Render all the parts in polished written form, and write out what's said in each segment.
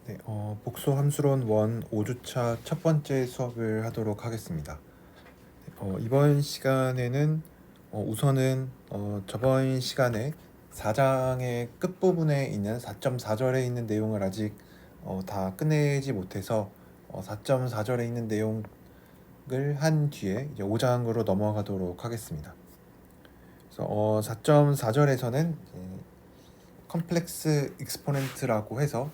네, 복소 함수론 1 5주차 첫 번째 수업을 하도록 하겠습니다. 이번 시간에는 우선은 저번 시간에 4장의 끝부분에 있는 4.4절에 있는 내용을 아직 다 끝내지 못해서 4.4절에 있는 내용을 한 뒤에 이제 5장으로 넘어가도록 하겠습니다. 그래서 4.4절에서는 컴플렉스 익스포넨트라고 해서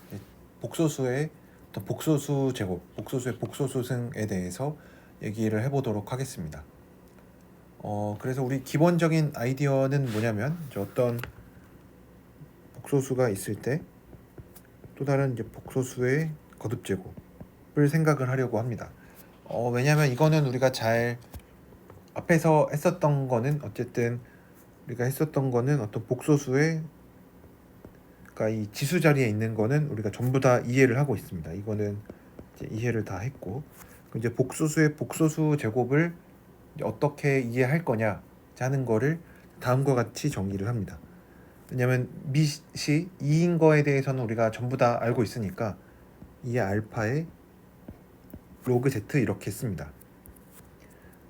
복소수의 복소수 제곱, 복소수의 복소수승에 대해서 얘기를 해보도록 하겠습니다. 그래서 우리 기본적인 아이디어는 뭐냐면 어떤 복소수가 있을 때 또 다른 이제 복소수의 거듭 제곱을 생각을 하려고 합니다. 왜냐하면 이거는 우리가 잘 앞에서 했었던 거는 어쨌든 우리가 했었던 거는 어떤 복소수의 그러니까 이 지수 자리에 있는 거는 우리가 전부 다 이해를 하고 있습니다. 이거는 이제 이해를 다 했고, 이제 복소수의 복소수 제곱을 어떻게 이해할 거냐 하는 거를 다음과 같이 정리를 합니다. 왜냐하면 밑이 2인 거에 대해서는 우리가 전부 다 알고 있으니까 2의 알파에 로그 Z 이렇게 씁니다.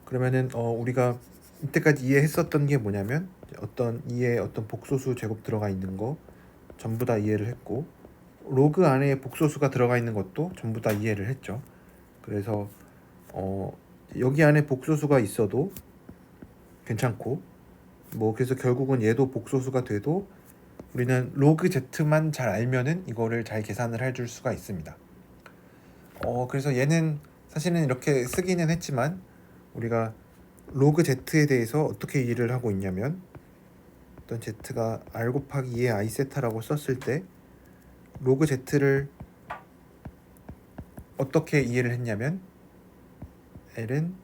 그러면은 우리가 이때까지 이해했었던 게 뭐냐면 어떤 2의 어떤 복소수 제곱 들어가 있는 거 전부 다 이해를 했고, 로그 안에 복소수가 들어가 있는 것도 전부 다 이해를 했죠. 그래서 여기 안에 복소수가 있어도 괜찮고, 그래서 결국은 얘도 복소수가 돼도 우리는 로그 Z만 잘 알면은 이거를 잘 계산을 해줄 수가 있습니다. 그래서 얘는 사실은 이렇게 쓰기는 했지만 우리가 로그 Z에 대해서 어떻게 이해를 하고 있냐면, 어떤 Z가 R 곱하기 2의 I 세타라고 썼을 때 로그 Z를 어떻게 이해를 했냐면 L은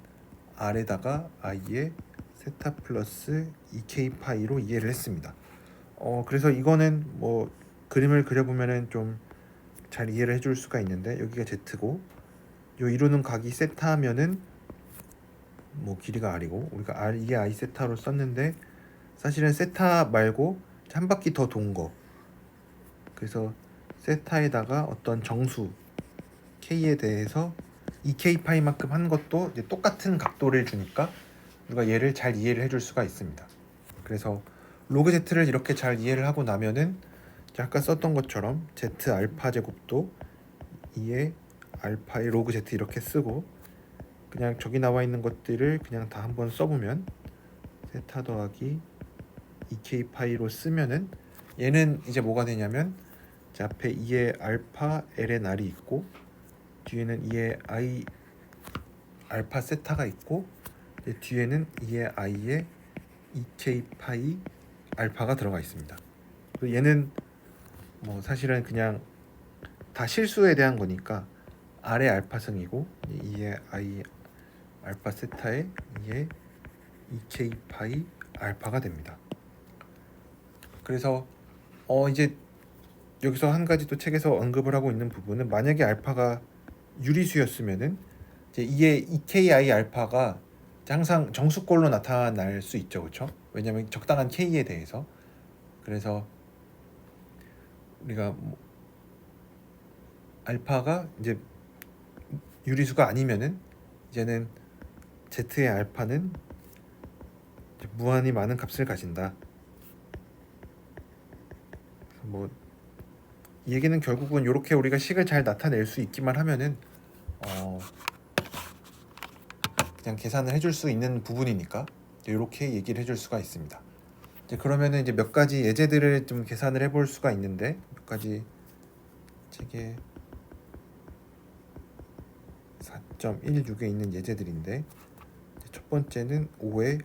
R에다가 I의 세타 플러스 2K 파이로 이해를 했습니다. 그래서 이거는 그림을 그려보면은 좀 잘 이해를 해줄 수가 있는데, 여기가 Z고 요 이루는 각이 세타면은 길이가 R이고, 우리가 R2의 I 세타로 썼는데 사실은 세타 말고 한 바퀴 더 돈 거, 그래서 세타에다가 어떤 정수 K에 대해서 2K 파이만큼 한 것도 이제 똑같은 각도를 주니까 우리가 얘를 잘 이해를 해줄 수가 있습니다. 그래서 로그 Z를 이렇게 잘 이해를 하고 나면은 아까 썼던 것처럼 Z 알파 제곱도 2의 알파의 로그 Z 이렇게 쓰고, 그냥 저기 나와 있는 것들을 그냥 다 한번 써보면 세타 더하기 2K 파이로 쓰면은 얘는 이제 뭐가 되냐면 앞에 2의 알파 ln r이 있고 뒤에는 2의 i 알파 세타가 있고 뒤에는 2의 i의 2K 파이 알파가 들어가 있습니다. 얘는 사실은 그냥 다 실수에 대한 거니까 R의 알파승이고 2의 I 알파 세타에 2의 2K 파이 알파가 됩니다. 그래서 이제 여기서 한 가지 또 책에서 언급을 하고 있는 부분은, 만약에 알파가 유리수였으면은 이제 2의 2KI 알파가 항상 정수꼴로 나타날 수 있죠, 그렇죠? 왜냐하면 적당한 K에 대해서. 그래서 우리가 알파가 이제 유리수가 아니면은 이제는 Z의 알파는 무한히 많은 값을 가진다. 이 얘기는 결국은 이렇게 우리가 식을 잘 나타낼 수 있기만 하면은 그냥 계산을 해줄 수 있는 부분이니까 이렇게 얘기를 해줄 수가 있습니다. 이제 그러면은 이제 몇 가지 예제들을 좀 계산을 해볼 수가 있는데, 몇 가지 책에 4.16에 있는 예제들인데, 첫 번째는 5의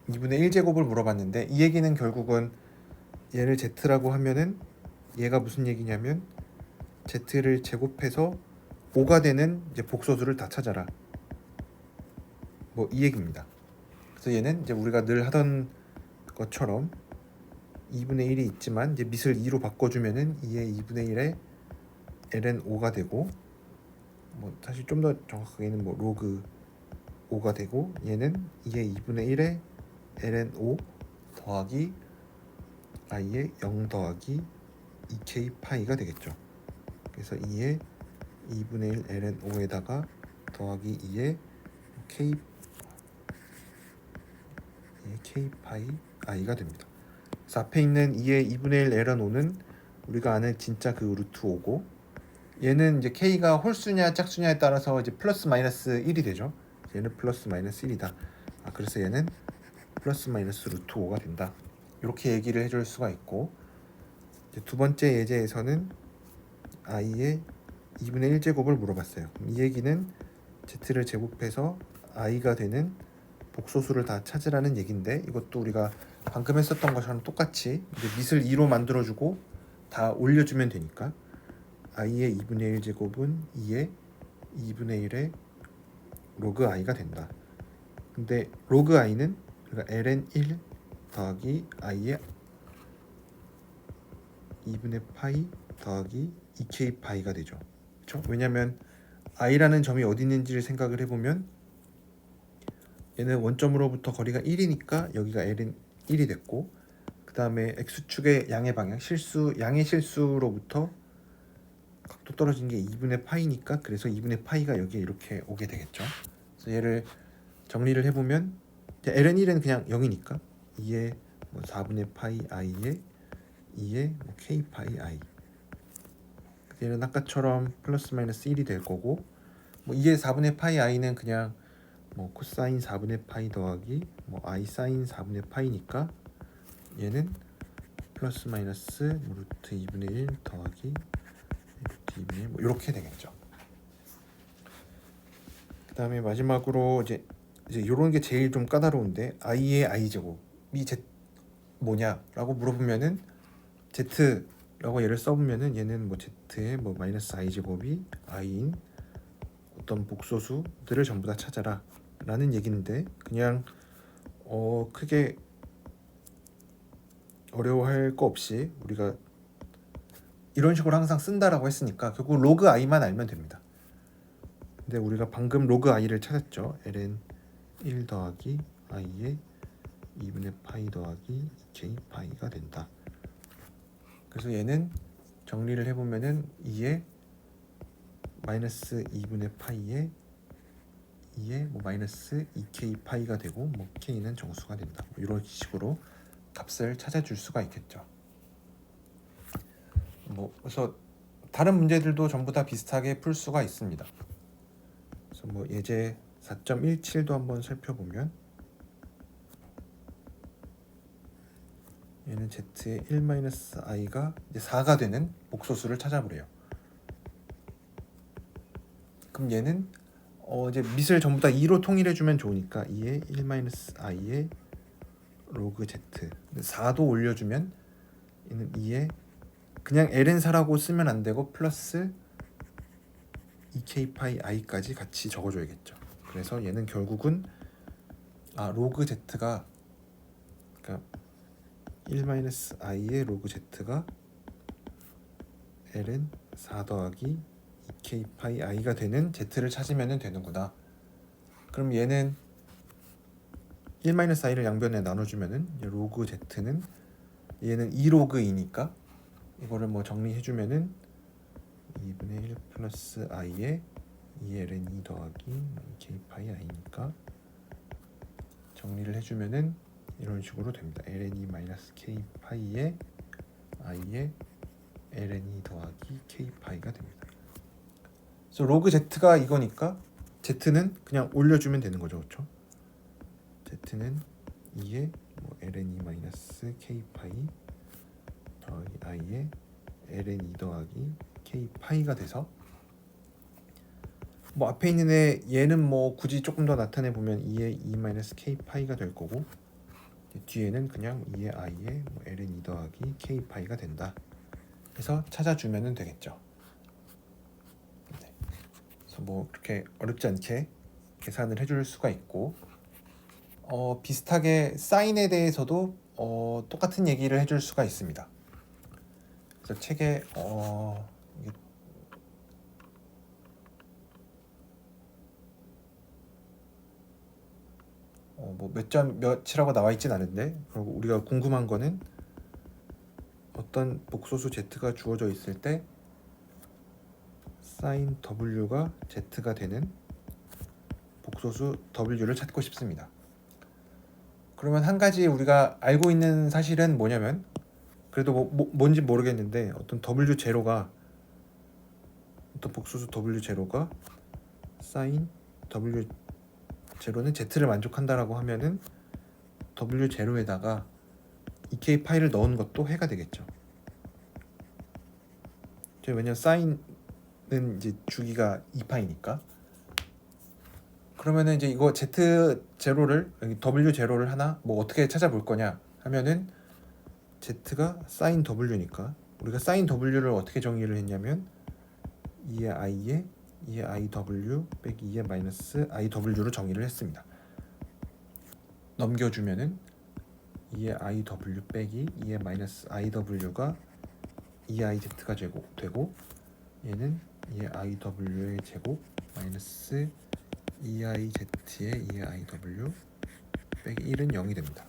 2분의 1제곱을 물어봤는데, 이 얘기는 결국은 얘를 Z라고 하면은 얘가 무슨 얘기냐면 Z를 제곱해서 5가 되는 이제 복소수를 다 찾아라, 이 얘기입니다. 그래서 얘는 이제 우리가 늘 하던 것처럼 2분의 1이 있지만 이제 밑을 2로 바꿔주면은 2의 2분의 1에 ln 5가 되고, 사실 좀 더 정확하게는 로그 5가 되고, 얘는 2의 2분의 1에 ln 5 더하기 i의 0 더하기 2k 파이가 되겠죠. 그래서 2의 2분의 1 ln 5에다가 더하기 2의 k 파이 i가 됩니다. 그래서 앞에 있는 2의 2분의 1 ln 5는 우리가 아는 진짜 그 루트 5고, 얘는 이제 k가 홀수냐 짝수냐에 따라서 이제 플러스 마이너스 1이 되죠. 얘는 플러스 마이너스 1이다. 그래서 얘는 플러스 마이너스 루트 5가 된다. 이렇게 얘기를 해줄 수가 있고, 이제 두 번째 예제에서는 i의 2분의 1제곱을 물어봤어요. 이 얘기는 z를 제곱해서 i가 되는 복소수를 다 찾으라는 얘기인데, 이것도 우리가 방금 했었던 것처럼 똑같이 이제 밑을 2로 만들어주고 다 올려주면 되니까 i의 2분의 1제곱은 2의 2분의 1의 로그 i가 된다. 근데 로그 i는 그러니까 ln 1 더하기 i의 2분의 파이 더하기 2k 파이가 되죠. 그렇죠? 왜냐하면 i라는 점이 어디 있는지를 생각을 해보면 얘는 원점으로부터 거리가 1이니까 여기가 ln 1이 됐고, 그 다음에 x축의 양의 방향, 양의 실수로부터 각도 떨어진 게 2분의 파이니까 그래서 2분의 파이가 여기에 이렇게 오게 되겠죠. 그래서 얘를 정리를 해보면 ln 1은 그냥 0이니까 2의 4분의 파이 i에 2의 k 파이 i, 얘는 아까처럼 플러스 마이너스 1이 될 거고, 2의 4분의 파이 i는 그냥 코사인 4분의 파이 더하기 i 사인 4분의 파이니까 얘는 플러스 마이너스 루트 2분의 1 더하기 루트 2분의 1 이렇게 되겠죠. 그 다음에 마지막으로 이제 이런 게 제일 좀 까다로운데, i의 i제곱이 뭐냐라고 물어보면은 z라고 얘를 써보면은 얘는 z의 마이너스 i제곱이 i인 어떤 복소수들을 전부 다 찾아라 라는 얘기인데, 그냥 크게 어려워할 거 없이 우리가 이런 식으로 항상 쓴다라고 했으니까 결국 로그 i만 알면 됩니다. 근데 우리가 방금 로그 i를 찾았죠. ln 1 더하기 i의 2분의 파이 더하기 2k 파이가 된다. 그래서 얘는 정리를 해보면은 2의 마이너스 2분의 파이에 2의 마이너스 2k 파이가 되고 k는 정수가 된다. 이런 식으로 값을 찾아줄 수가 있겠죠. 그래서 다른 문제들도 전부 다 비슷하게 풀 수가 있습니다. 그래서 예제 4.17도 한번 살펴보면, 얘는 z의 1-i가 이제 4가 되는 복소수를 찾아보래요. 그럼 얘는 이제 밑을 전부 다 2로 통일해주면 좋으니까 2의 1-i의 로그 z, 4도 올려주면 얘는 2의 그냥 ln 4라고 쓰면 안 되고 플러스 2k 파이 i까지 같이 적어줘야겠죠. 그래서 얘는 결국은 로그 z가 그러니까 1-i의 로그 z가 ln 4 더하기 2k 파이 i가 되는 z를 찾으면 되는구나. 그럼 얘는 1-i를 양변에 나눠주면은 로그 z는 얘는 2로그 2니까 이거를 정리해주면은 2분의 1 플러스 i에 2ln 2 더하기 k 파이 i니까 정리를 해주면은 이런 식으로 됩니다. ln 2 마이너스 k 파이에 i에 ln 2 더하기 k 파이가 됩니다. 그래서 로그 z가 이거니까 z는 그냥 올려주면 되는 거죠, 그렇죠? z는 2에 ln 2 마이너스 k 파이 더하기 i에 ln 2 더하기 k 파이가 돼서 앞에 있는 얘는 굳이 조금 더 나타내 보면 2의 2 마이너스 k 파이가 될 거고, 뒤에는 그냥 2의 i에 ln 2 더하기 k 파이가 된다. 그래서 찾아주면 되겠죠. 네. 그래서 그렇게 어렵지 않게 계산을 해줄 수가 있고, 비슷하게 사인에 대해서도 똑같은 얘기를 해줄 수가 있습니다. 그래서 책에 몇 점 몇이라고 나와 있진 않은데, 그리고 우리가 궁금한 거는 어떤 복소수 z가 주어져 있을 때 sin w가 z가 되는 복소수 w를 찾고 싶습니다. 그러면 한 가지 우리가 알고 있는 사실은 뭐냐면, 그래도 뭔지 모르겠는데 어떤 w0가 어떤 복소수 w0가 sin w0는 z를 만족한다라고 하면은 w0에다가 ek 파이를 넣은 것도 해가 되겠죠. 왜냐면 sin은 이제 주기가 2파이니까. 그러면은 이제 이거 z0를 w0를 하나 뭐 어떻게 찾아볼 거냐 하면은 z가 sin w니까 우리가 sin w를 어떻게 정의를 했냐면 2의 i에 2의 iw 빼기 2의 마이너스 iw로 정의를 했습니다. 넘겨주면은 2의 iw 빼기 2의 마이너스 iw가 2iz가 되고 얘는 2의 iw의 제곱 마이너스 2iz의 2의 iw 빼기 1은 0이 됩니다.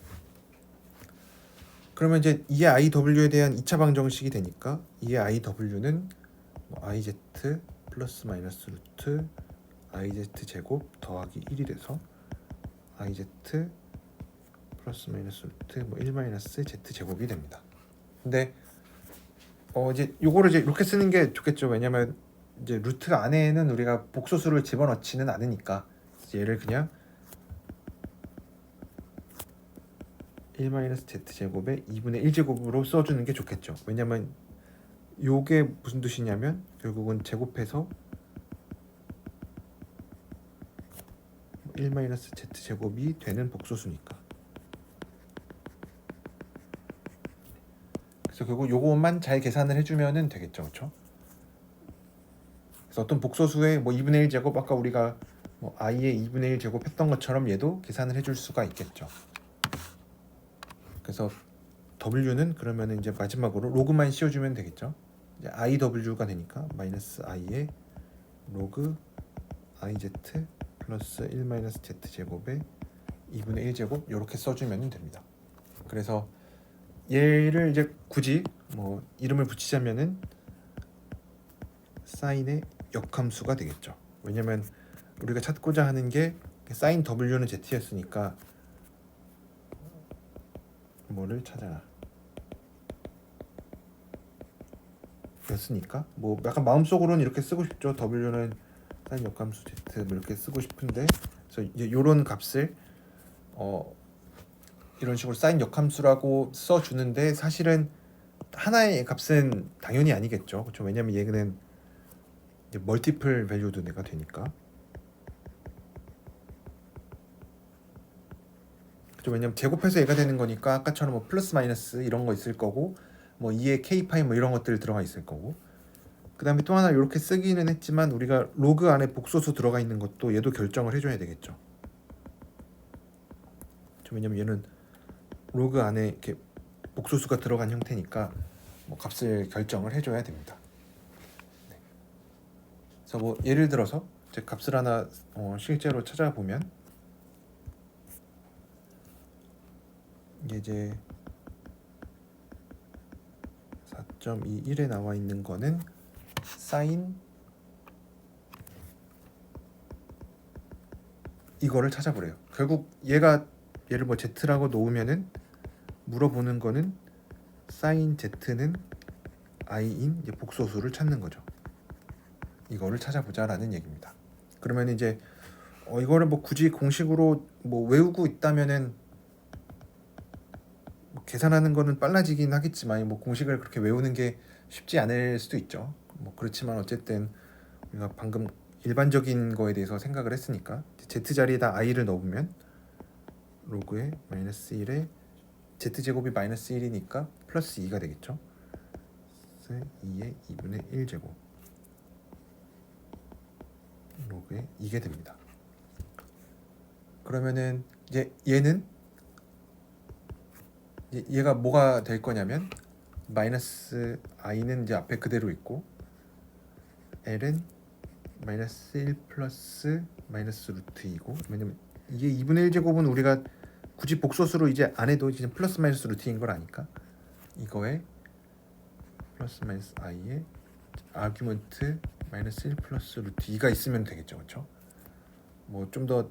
그러면 이제 2의 iw에 대한 2차 방정식이 되니까 2의 iw는 iz 플러스 마이너스 루트 iz 제곱 더하기 1이 돼서 iz 플러스 마이너스 루트 1 마이너스 z 제곱이 됩니다. 근데 이제 요거를 이제 이렇게 쓰는 게 좋겠죠. 왜냐면 이제 루트 안에는 우리가 복소수를 집어넣지는 않으니까 얘를 그냥 1-z-제곱에 2분의 1제곱으로 써주는 게 좋겠죠. 왜냐면 요게 무슨 뜻이냐면 결국은 제곱해서 1-z-제곱이 되는 복소수니까. 그래서 결국 요것만 잘 계산을 해주면 되겠죠. 그렇죠? 그래서 어떤 복소수의 2분의 1제곱 아까 우리가 i의 2분의 1제곱 했던 것처럼 얘도 계산을 해줄 수가 있겠죠. 그래서 w는 그러면 이제 마지막으로 로그만 씌워주면 되겠죠. 이제 iw가 되니까 마이너스 i의 로그 iz 플러스 1-z 제곱에 2분의 1제곱 이렇게 써주면 됩니다. 그래서 얘를 이제 굳이 이름을 붙이자면은 사인의 역함수가 되겠죠. 왜냐면 우리가 찾고자 하는 게 sin w는 z였으니까 뭐를 찾아라 였으니까 약간 마음속으로는 이렇게 쓰고 싶죠. w는 sin 역함수 z 이렇게 쓰고 싶은데 그래서 이제 요런 값을 이런 식으로 sin 역함수라고 써주는데 사실은 하나의 값은 당연히 아니겠죠. 그렇죠? 왜냐면 얘는 이제 멀티플 밸류도 내가 되니까. 그렇죠? 왜냐면 제곱해서 얘가 되는 거니까 아까처럼 플러스 마이너스 이런 거 있을 거고 2의 k 파이 이런 것들 들어가 있을 거고. 그다음에 또 하나 이렇게 쓰기는 했지만 우리가 로그 안에 복소수 들어가 있는 것도 얘도 결정을 해줘야 되겠죠. 그렇죠? 왜냐면 얘는 로그 안에 이렇게 복소수가 들어간 형태니까 값을 결정을 해줘야 됩니다. 네. 그래서 예를 들어서 제 값을 하나 실제로 찾아보면 이제 4.21에 나와 있는 거는 sin 이거를 찾아보래요. 결국 얘를 z라고 놓으면은 물어보는 거는 sin z는 i인 복소수를 찾는 거죠. 이거를 찾아보자라는 얘기입니다. 그러면 이제 이거를 굳이 공식으로 외우고 있다면은 계산하는 거는 빨라지긴 하겠지만 공식을 그렇게 외우는 게 쉽지 않을 수도 있죠. 그렇지만 어쨌든 우리가 방금 일반적인 거에 대해서 생각을 했으니까 z 자리에다 i를 넣으면 로그의 마이너스 1에 z제곱이 마이너스 1이니까 플러스 2가 되겠죠. 2의 2분의 1제곱 로그에 이게 됩니다. 그러면은 이제 얘가 뭐가 될 거냐면 마이너스 i는 이제 앞에 그대로 있고 l은 마이너스 1 플러스 마이너스 루트 2고 왜냐면 이게 2분의 1제곱은 우리가 굳이 복소수로 이제 안 해도 이제 플러스 마이너스 루트인 걸 아니까 이거에 플러스 마이너스 i에 아규먼트 마이너스 1 플러스 루트 2가 있으면 되겠죠, 그렇죠? 뭐 좀 더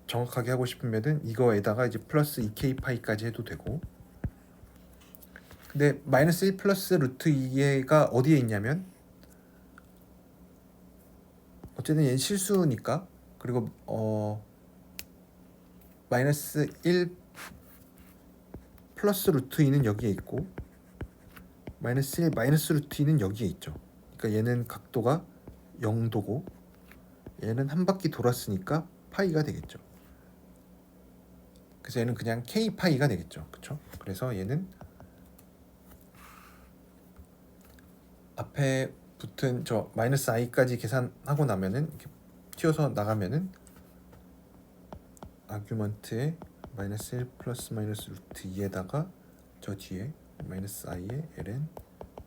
정확하게 하고 싶으면은 이거에다가 이제 플러스 2k 파이까지 해도 되고. 근데 마이너스 1 플러스 루트 2가 어디에 있냐면 어쨌든 얘는 실수니까. 그리고 마이너스 1 플러스 루트 2는 여기에 있고 마이너스 1 마이너스 루트 2는 여기에 있죠. 그러니까 얘는 각도가 0도고 얘는 한 바퀴 돌았으니까 파이가 되겠죠. 그래서 얘는 그냥 k 파이가 되겠죠. 그렇죠? 그래서 얘는 앞에 붙은 저 마이너스 i까지 계산하고 나면은 이렇게 튀어서 나가면은 아규먼트에 마이너스 1 플러스 마이너스 루트 2에다가 저 뒤에 마이너스 i에 ln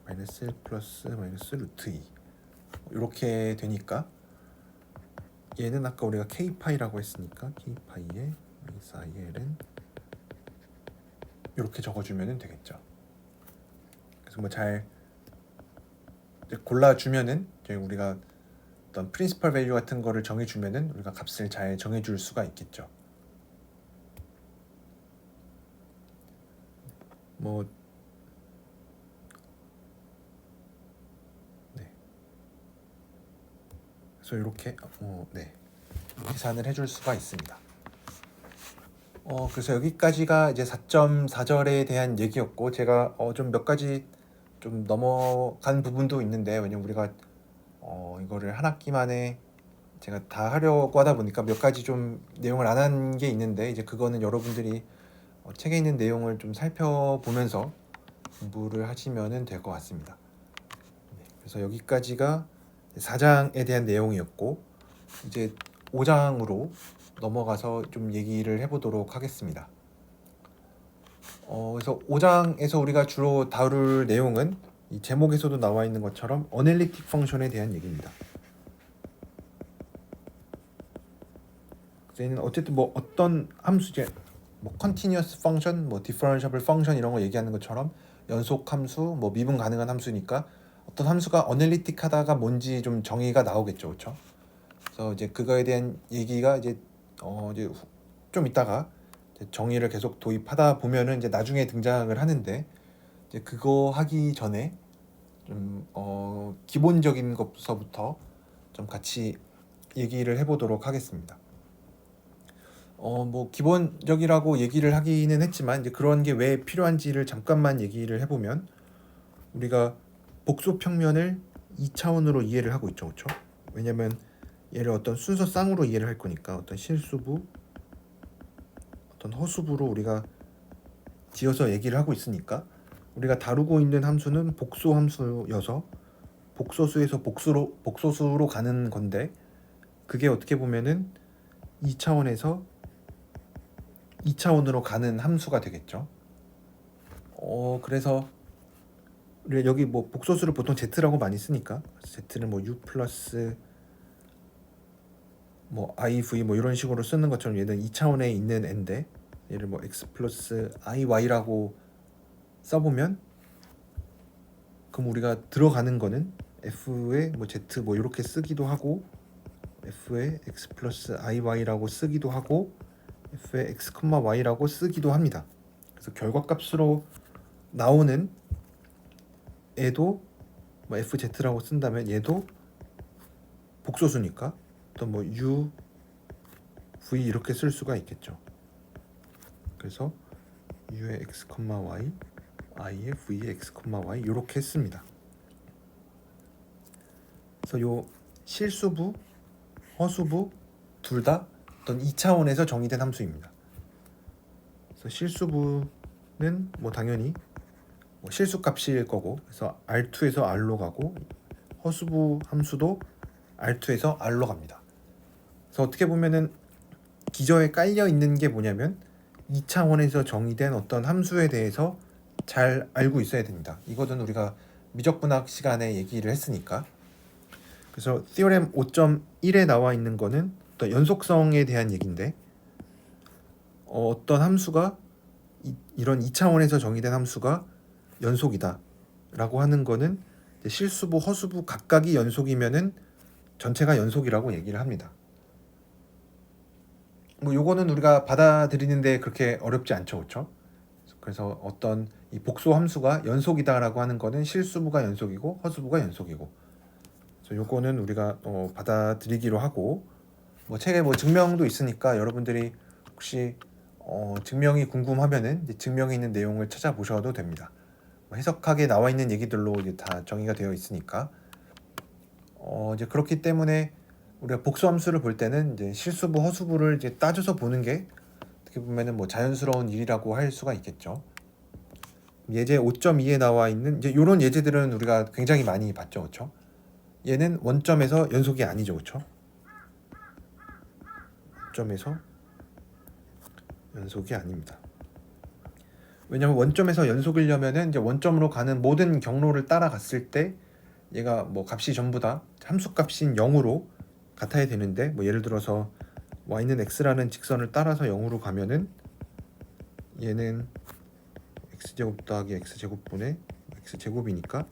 마이너스 1 플러스 마이너스 루트 2 이렇게 되니까 얘는 아까 우리가 k 파이라고 했으니까 k 파이에 마이너스 i에 ln 이렇게 적어주면 되겠죠. 그래서 뭐 잘 골라주면은 우리가 어떤 프린시펄 밸류 같은 거를 정해주면은 우리가 값을 잘 정해줄 수가 있겠죠. 뭐 네. 그래서 이렇게 네. 계산을 해줄 수가 있습니다. 그래서 여기까지가 이제 4.4절에 대한 얘기였고 제가 좀 몇 가지 좀 넘어간 부분도 있는데 왜냐면 우리가 이거를 한 학기 만에 제가 다 하려고 하다 보니까 몇 가지 좀 내용을 안 한 게 있는데 이제 그거는 여러분들이 책에 있는 내용을 좀 살펴보면서 공부를 하시면 될 것 같습니다. 네, 그래서 여기까지가 4장에 대한 내용이었고 이제 5장으로 넘어가서 좀 얘기를 해보도록 하겠습니다. 그래서 5장에서 우리가 주로 다룰 내용은 이 제목에서도 나와 있는 것처럼 어널리틱 펑션에 대한 얘기입니다. 저희는 어쨌든 뭐 어떤 함수제 뭐 컨티뉴어스 펑션, 뭐 디퍼런셔블 펑션 이런 거 얘기하는 것처럼 연속 함수, 뭐 미분 가능한 함수니까 어떤 함수가 어널리틱하다가 뭔지 좀 정의가 나오겠죠, 그렇죠? 그래서 이제 그거에 대한 얘기가 이제 이제 좀 이따가 이제 정의를 계속 도입하다 보면은 이제 나중에 등장을 하는데 이제 그거 하기 전에 좀 기본적인 것서부터 좀 같이 얘기를 해보도록 하겠습니다. 뭐 기본적이라고 얘기를 하기는 했지만 이제 그런 게 왜 필요한지를 잠깐만 얘기를 해보면 우리가 복소 평면을 2차원으로 이해를 하고 있죠, 그렇죠? 왜냐면 얘를 어떤 순서 쌍으로 이해를 할 거니까 어떤 실수부, 어떤 허수부로 우리가 지어서 얘기를 하고 있으니까 우리가 다루고 있는 함수는 복소 함수여서 복소수에서 복소수로 가는 건데 그게 어떻게 보면은 2차원에서 2차원으로 가는 함수가 되겠죠. 그래서 우리가 여기 뭐 복소수를 보통 z라고 많이 쓰니까 z는 뭐 u 플러스 뭐 iv 뭐 이런 식으로 쓰는 것처럼 얘는 2차원에 있는 애인데 얘를 뭐 x 플러스 iy라고 써보면 그럼 우리가 들어가는 거는 f에 뭐 z 뭐 이렇게 쓰기도 하고 f에 x 플러스 iy라고 쓰기도 하고 f에 x, y라고 쓰기도 합니다. 그래서 결과값으로 나오는 얘도 뭐 fz라고 쓴다면 얘도 복소수니까 또 뭐 u, v 이렇게 쓸 수가 있겠죠. 그래서 u의 x, y, i의 v의 x, y 이렇게 씁니다. 그래서 요 실수부, 허수부 둘 다 어떤 2차원에서 정의된 함수입니다. 그래서 실수부는 뭐 당연히 뭐 실수값일 거고 그래서 R2에서 R로 가고 허수부 함수도 R2에서 R로 갑니다. 그래서 어떻게 보면은 기저에 깔려 있는 게 뭐냐면 2차원에서 정의된 어떤 함수에 대해서 잘 알고 있어야 됩니다. 이거는 우리가 미적분학 시간에 얘기를 했으니까. 그래서 theorem 5.1에 나와 있는 거는 어떤 연속성에 대한 얘기인데 어떤 함수가 이런 2차원에서 정의된 함수가 연속이다 라고 하는 거는 실수부, 허수부 각각이 연속이면은 전체가 연속이라고 얘기를 합니다. 뭐 요거는 우리가 받아들이는데 그렇게 어렵지 않죠, 그렇죠? 그래서 어떤 이 복소 함수가 연속이다라고 하는 거는 실수부가 연속이고 허수부가 연속이고, 그래서 요거는 우리가 받아들이기로 하고, 뭐 책에 뭐 증명도 있으니까 여러분들이 혹시 증명이 궁금하면은 이제 증명이 있는 내용을 찾아보셔도 됩니다. 뭐 해석하게 나와 있는 얘기들로 이제 다 정의가 되어 있으니까. 이제 그렇기 때문에 우리가 복수함수를 볼 때는 이제 실수부, 허수부를 이제 따져서 보는 게 어떻게 보면은 뭐 자연스러운 일이라고 할 수가 있겠죠. 예제 5.2에 나와 있는 이제 이런 예제들은 우리가 굉장히 많이 봤죠, 그렇죠? 얘는 원점에서 연속이 아니죠, 그렇죠? 원점에서 연속이 아닙니다. 왜냐면 원점에서 연속이려면은 이제 원점으로 가는 모든 경로를 따라갔을 때 얘가 뭐 값이 전부 다 함수 값인 0으로 같아야 되는데, 뭐 예를 들어서 y는 x라는 직선을 따라서 0으로 가면은 얘는 x제곱 더하기 x제곱분의 x제곱이니까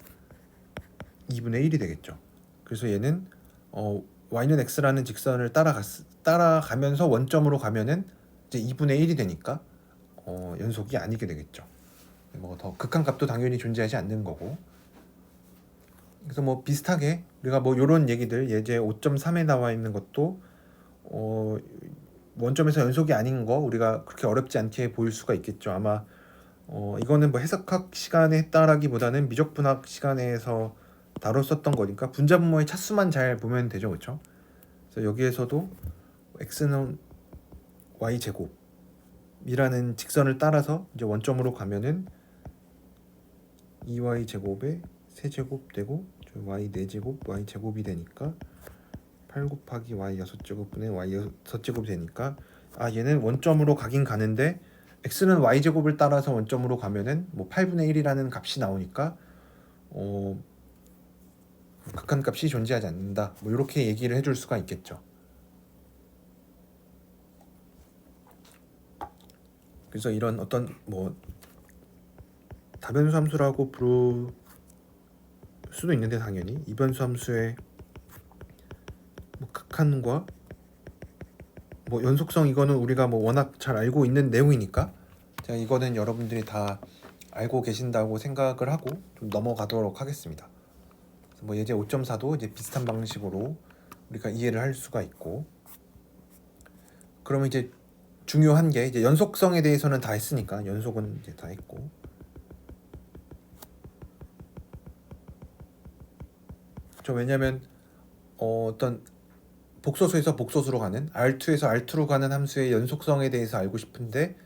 2분의 1이 되겠죠. 그래서 얘는 y는 x라는 직선을 따라가면서 원점으로 가면은 이제 2분의 1이 되니까 연속이 아니게 되겠죠. 뭐 더 극한 값도 당연히 존재하지 않는 거고. 그래서 뭐 비슷하게 우리가 뭐 이런 얘기들 예제 5.3에 나와 있는 것도 원점에서 연속이 아닌 거 우리가 그렇게 어렵지 않게 보일 수가 있겠죠. 아마 이거는 뭐 해석학 시간에 했다라기보다는 미적분학 시간에서 다뤘었던 거니까 분자분모의 차수만 잘 보면 되죠, 그렇죠? 그래서 여기에서도 x는 y 제곱이라는 직선을 따라서 이제 원점으로 가면은 2y 제곱에 세제곱 되고 y 4제곱 y 제곱이 되니까 8 곱하기 y 6제곱분의 y 6제곱이 되니까 얘는 원점으로 가긴 가는데 x는 y 제곱을 따라서 원점으로 가면은 뭐 8분의 1이라는 값이 나오니까 극한 값이 존재하지 않는다. 뭐 이렇게 얘기를 해줄 수가 있겠죠. 그래서 이런 어떤 뭐 다변수 함수라고 부를 수도 있는데 당연히 이변수 함수의 뭐 극한과 뭐 연속성 이거는 우리가 뭐 워낙 잘 알고 있는 내용이니까 제가 이거는 여러분들이 다 알고 계신다고 생각을 하고 좀 넘어가도록 하겠습니다. 뭐 예제 5.4도 이제 비슷한 방식으로 우리가 이해를 할 수가 있고, 그러면 이제 중요한 게 이제 연속성에 대해서는 다 했으니까 연속은 이제 다 했고, 왜냐면 어떤 복소수에서 복소수로 가는 R2에서 R2로 가는 함수의 연속성에 대해서 알고 싶은데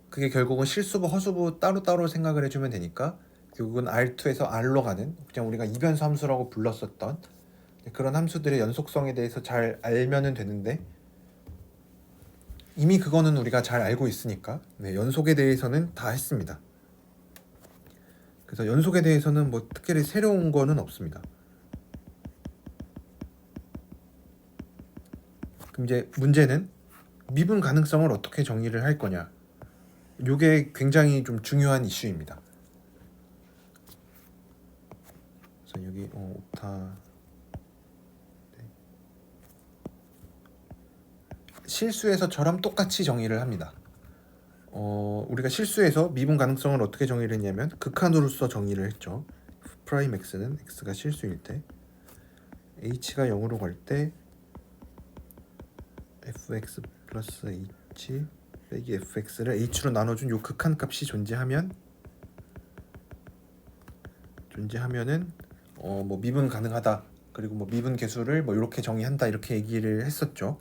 그게 결국은 실수부 허수부 따로따로 생각을 해주면 되니까 결국은 R2에서 R로 가는 그냥 우리가 이변수 함수라고 불렀었던 그런 함수들의 연속성에 대해서 잘 알면은 되는데 이미 그거는 우리가 잘 알고 있으니까 연속에 대해서는 다 했습니다. 그래서 연속에 대해서는 뭐 특별히 새로운 거는 없습니다. 그럼 이제 문제는 미분 가능성을 어떻게 정의를 할 거냐. 이게 굉장히 좀 중요한 이슈입니다. 그래서 여기 오타 실수에서처럼 똑같이 정의를 합니다. 우리가 실수에서 미분 가능성을 어떻게 정의를 했냐면 극한으로서 정의를 했죠. 프라임 x는 x가 실수일 때 h가 0으로 갈 때 fx 플러스 h 빼기 fx를 h로 나눠준 요 극한 값이 존재하면은 뭐 미분 가능하다. 그리고 뭐 미분 계수를 뭐 이렇게 정의한다 이렇게 얘기를 했었죠.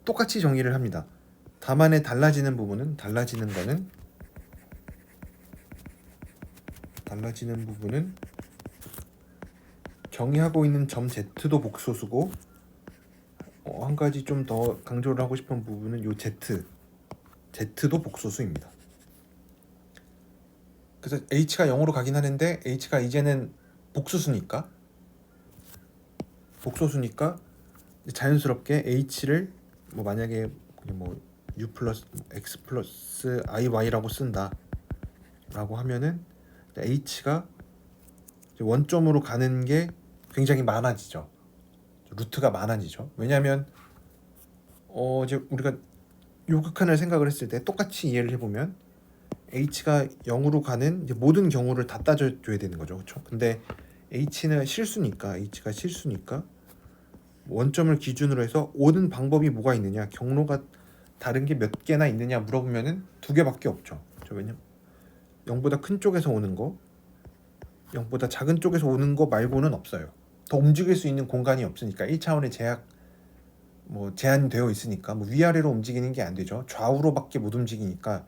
똑같이 정의를 합니다. 다만에 달라지는 부분은 정의하고 있는 점 z도 복소수고 한 가지 좀 더 강조를 하고 싶은 부분은 요 z도 복소수입니다. 그래서 h가 0으로 가긴 하는데 h가 이제는 복소수니까 자연스럽게 h를 뭐 만약에 뭐 u 플러스 x 플러스 iy라고 쓴다 라고 하면은 h가 원점으로 가는 게 굉장히 많아지죠. 루트가 많아지죠. 왜냐하면 이제 우리가 요 극한을 생각을 했을 때 똑같이 이해를 해보면 h가 0으로 가는 이제 모든 경우를 다 따져줘야 되는 거죠, 그렇죠? 근데 h가 실수니까 원점을 기준으로 해서 오는 방법이 뭐가 있느냐, 경로가 다른 게 몇 개나 있느냐 물어보면은 두 개밖에 없죠. 왜냐면 0보다 큰 쪽에서 오는 거, 0보다 작은 쪽에서 오는 거 말고는 없어요. 더 움직일 수 있는 공간이 없으니까 1차원의 제한되어 있으니까 위아래로 움직이는 게 안 되죠. 좌우로밖에 못 움직이니까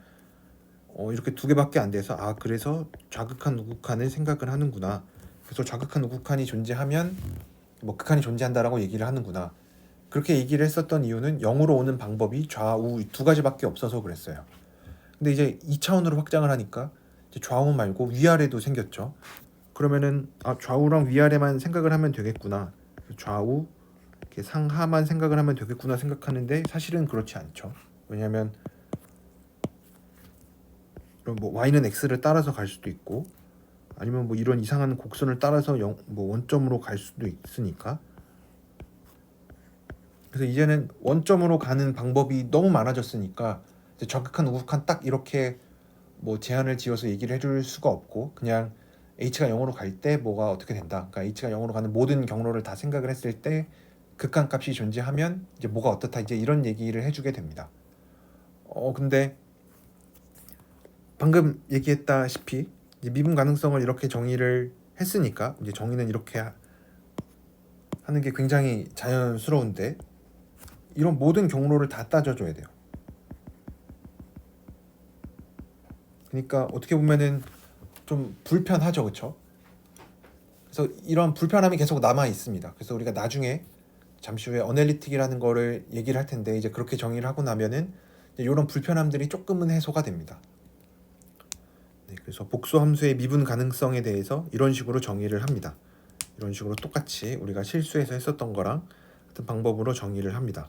이렇게 두 개밖에 안 돼서 그래서 좌극한 우극한을 생각을 하는구나. 그래서 좌극한 우극한이 존재하면 극한이 존재한다라고 얘기를 하는구나. 그렇게 얘기를 했었던 이유는 0으로 오는 방법이 좌우 두 가지밖에 없어서 그랬어요. 근데 이제 2차원으로 확장을 하니까 이제 좌우 말고 위아래도 생겼죠. 그러면은 좌우랑 위아래만 생각을 하면 되겠구나. 좌우 이렇게 상하만 생각을 하면 되겠구나 생각하는데 사실은 그렇지 않죠. 왜냐하면 y는 x를 따라서 갈 수도 있고 아니면 이런 이상한 곡선을 따라서 원점으로 갈 수도 있으니까. 그래서 이제는 원점으로 가는 방법이 너무 많아졌으니까 이제 좌극한 우극한 딱 이렇게 제한을 지어서 얘기를 해줄 수가 없고 그냥 h가 0으로 갈 때 뭐가 어떻게 된다. 그러니까 h가 0으로 가는 모든 경로를 다 생각을 했을 때 극한 값이 존재하면 이제 뭐가 어떻다, 이제 이런 얘기를 해주게 됩니다. 근데 방금 얘기했다시피 이제 미분 가능성을 이렇게 정의를 했으니까 이제 정의는 이렇게 하는 게 굉장히 자연스러운데 이런 모든 경로를 다 따져줘야 돼요. 그러니까 어떻게 보면은 좀 불편하죠, 그렇죠? 그래서 이런 불편함이 계속 남아 있습니다. 그래서 우리가 나중에 잠시 후에 어널리틱이라는 거를 얘기를 할 텐데 이제 그렇게 정의를 하고 나면은 이런 불편함들이 조금은 해소가 됩니다. 네, 그래서 복수 함수의 미분 가능성에 대해서 이런 식으로 정의를 합니다. 이런 식으로 똑같이 우리가 실수해서 했었던 거랑 같은 방법으로 정의를 합니다.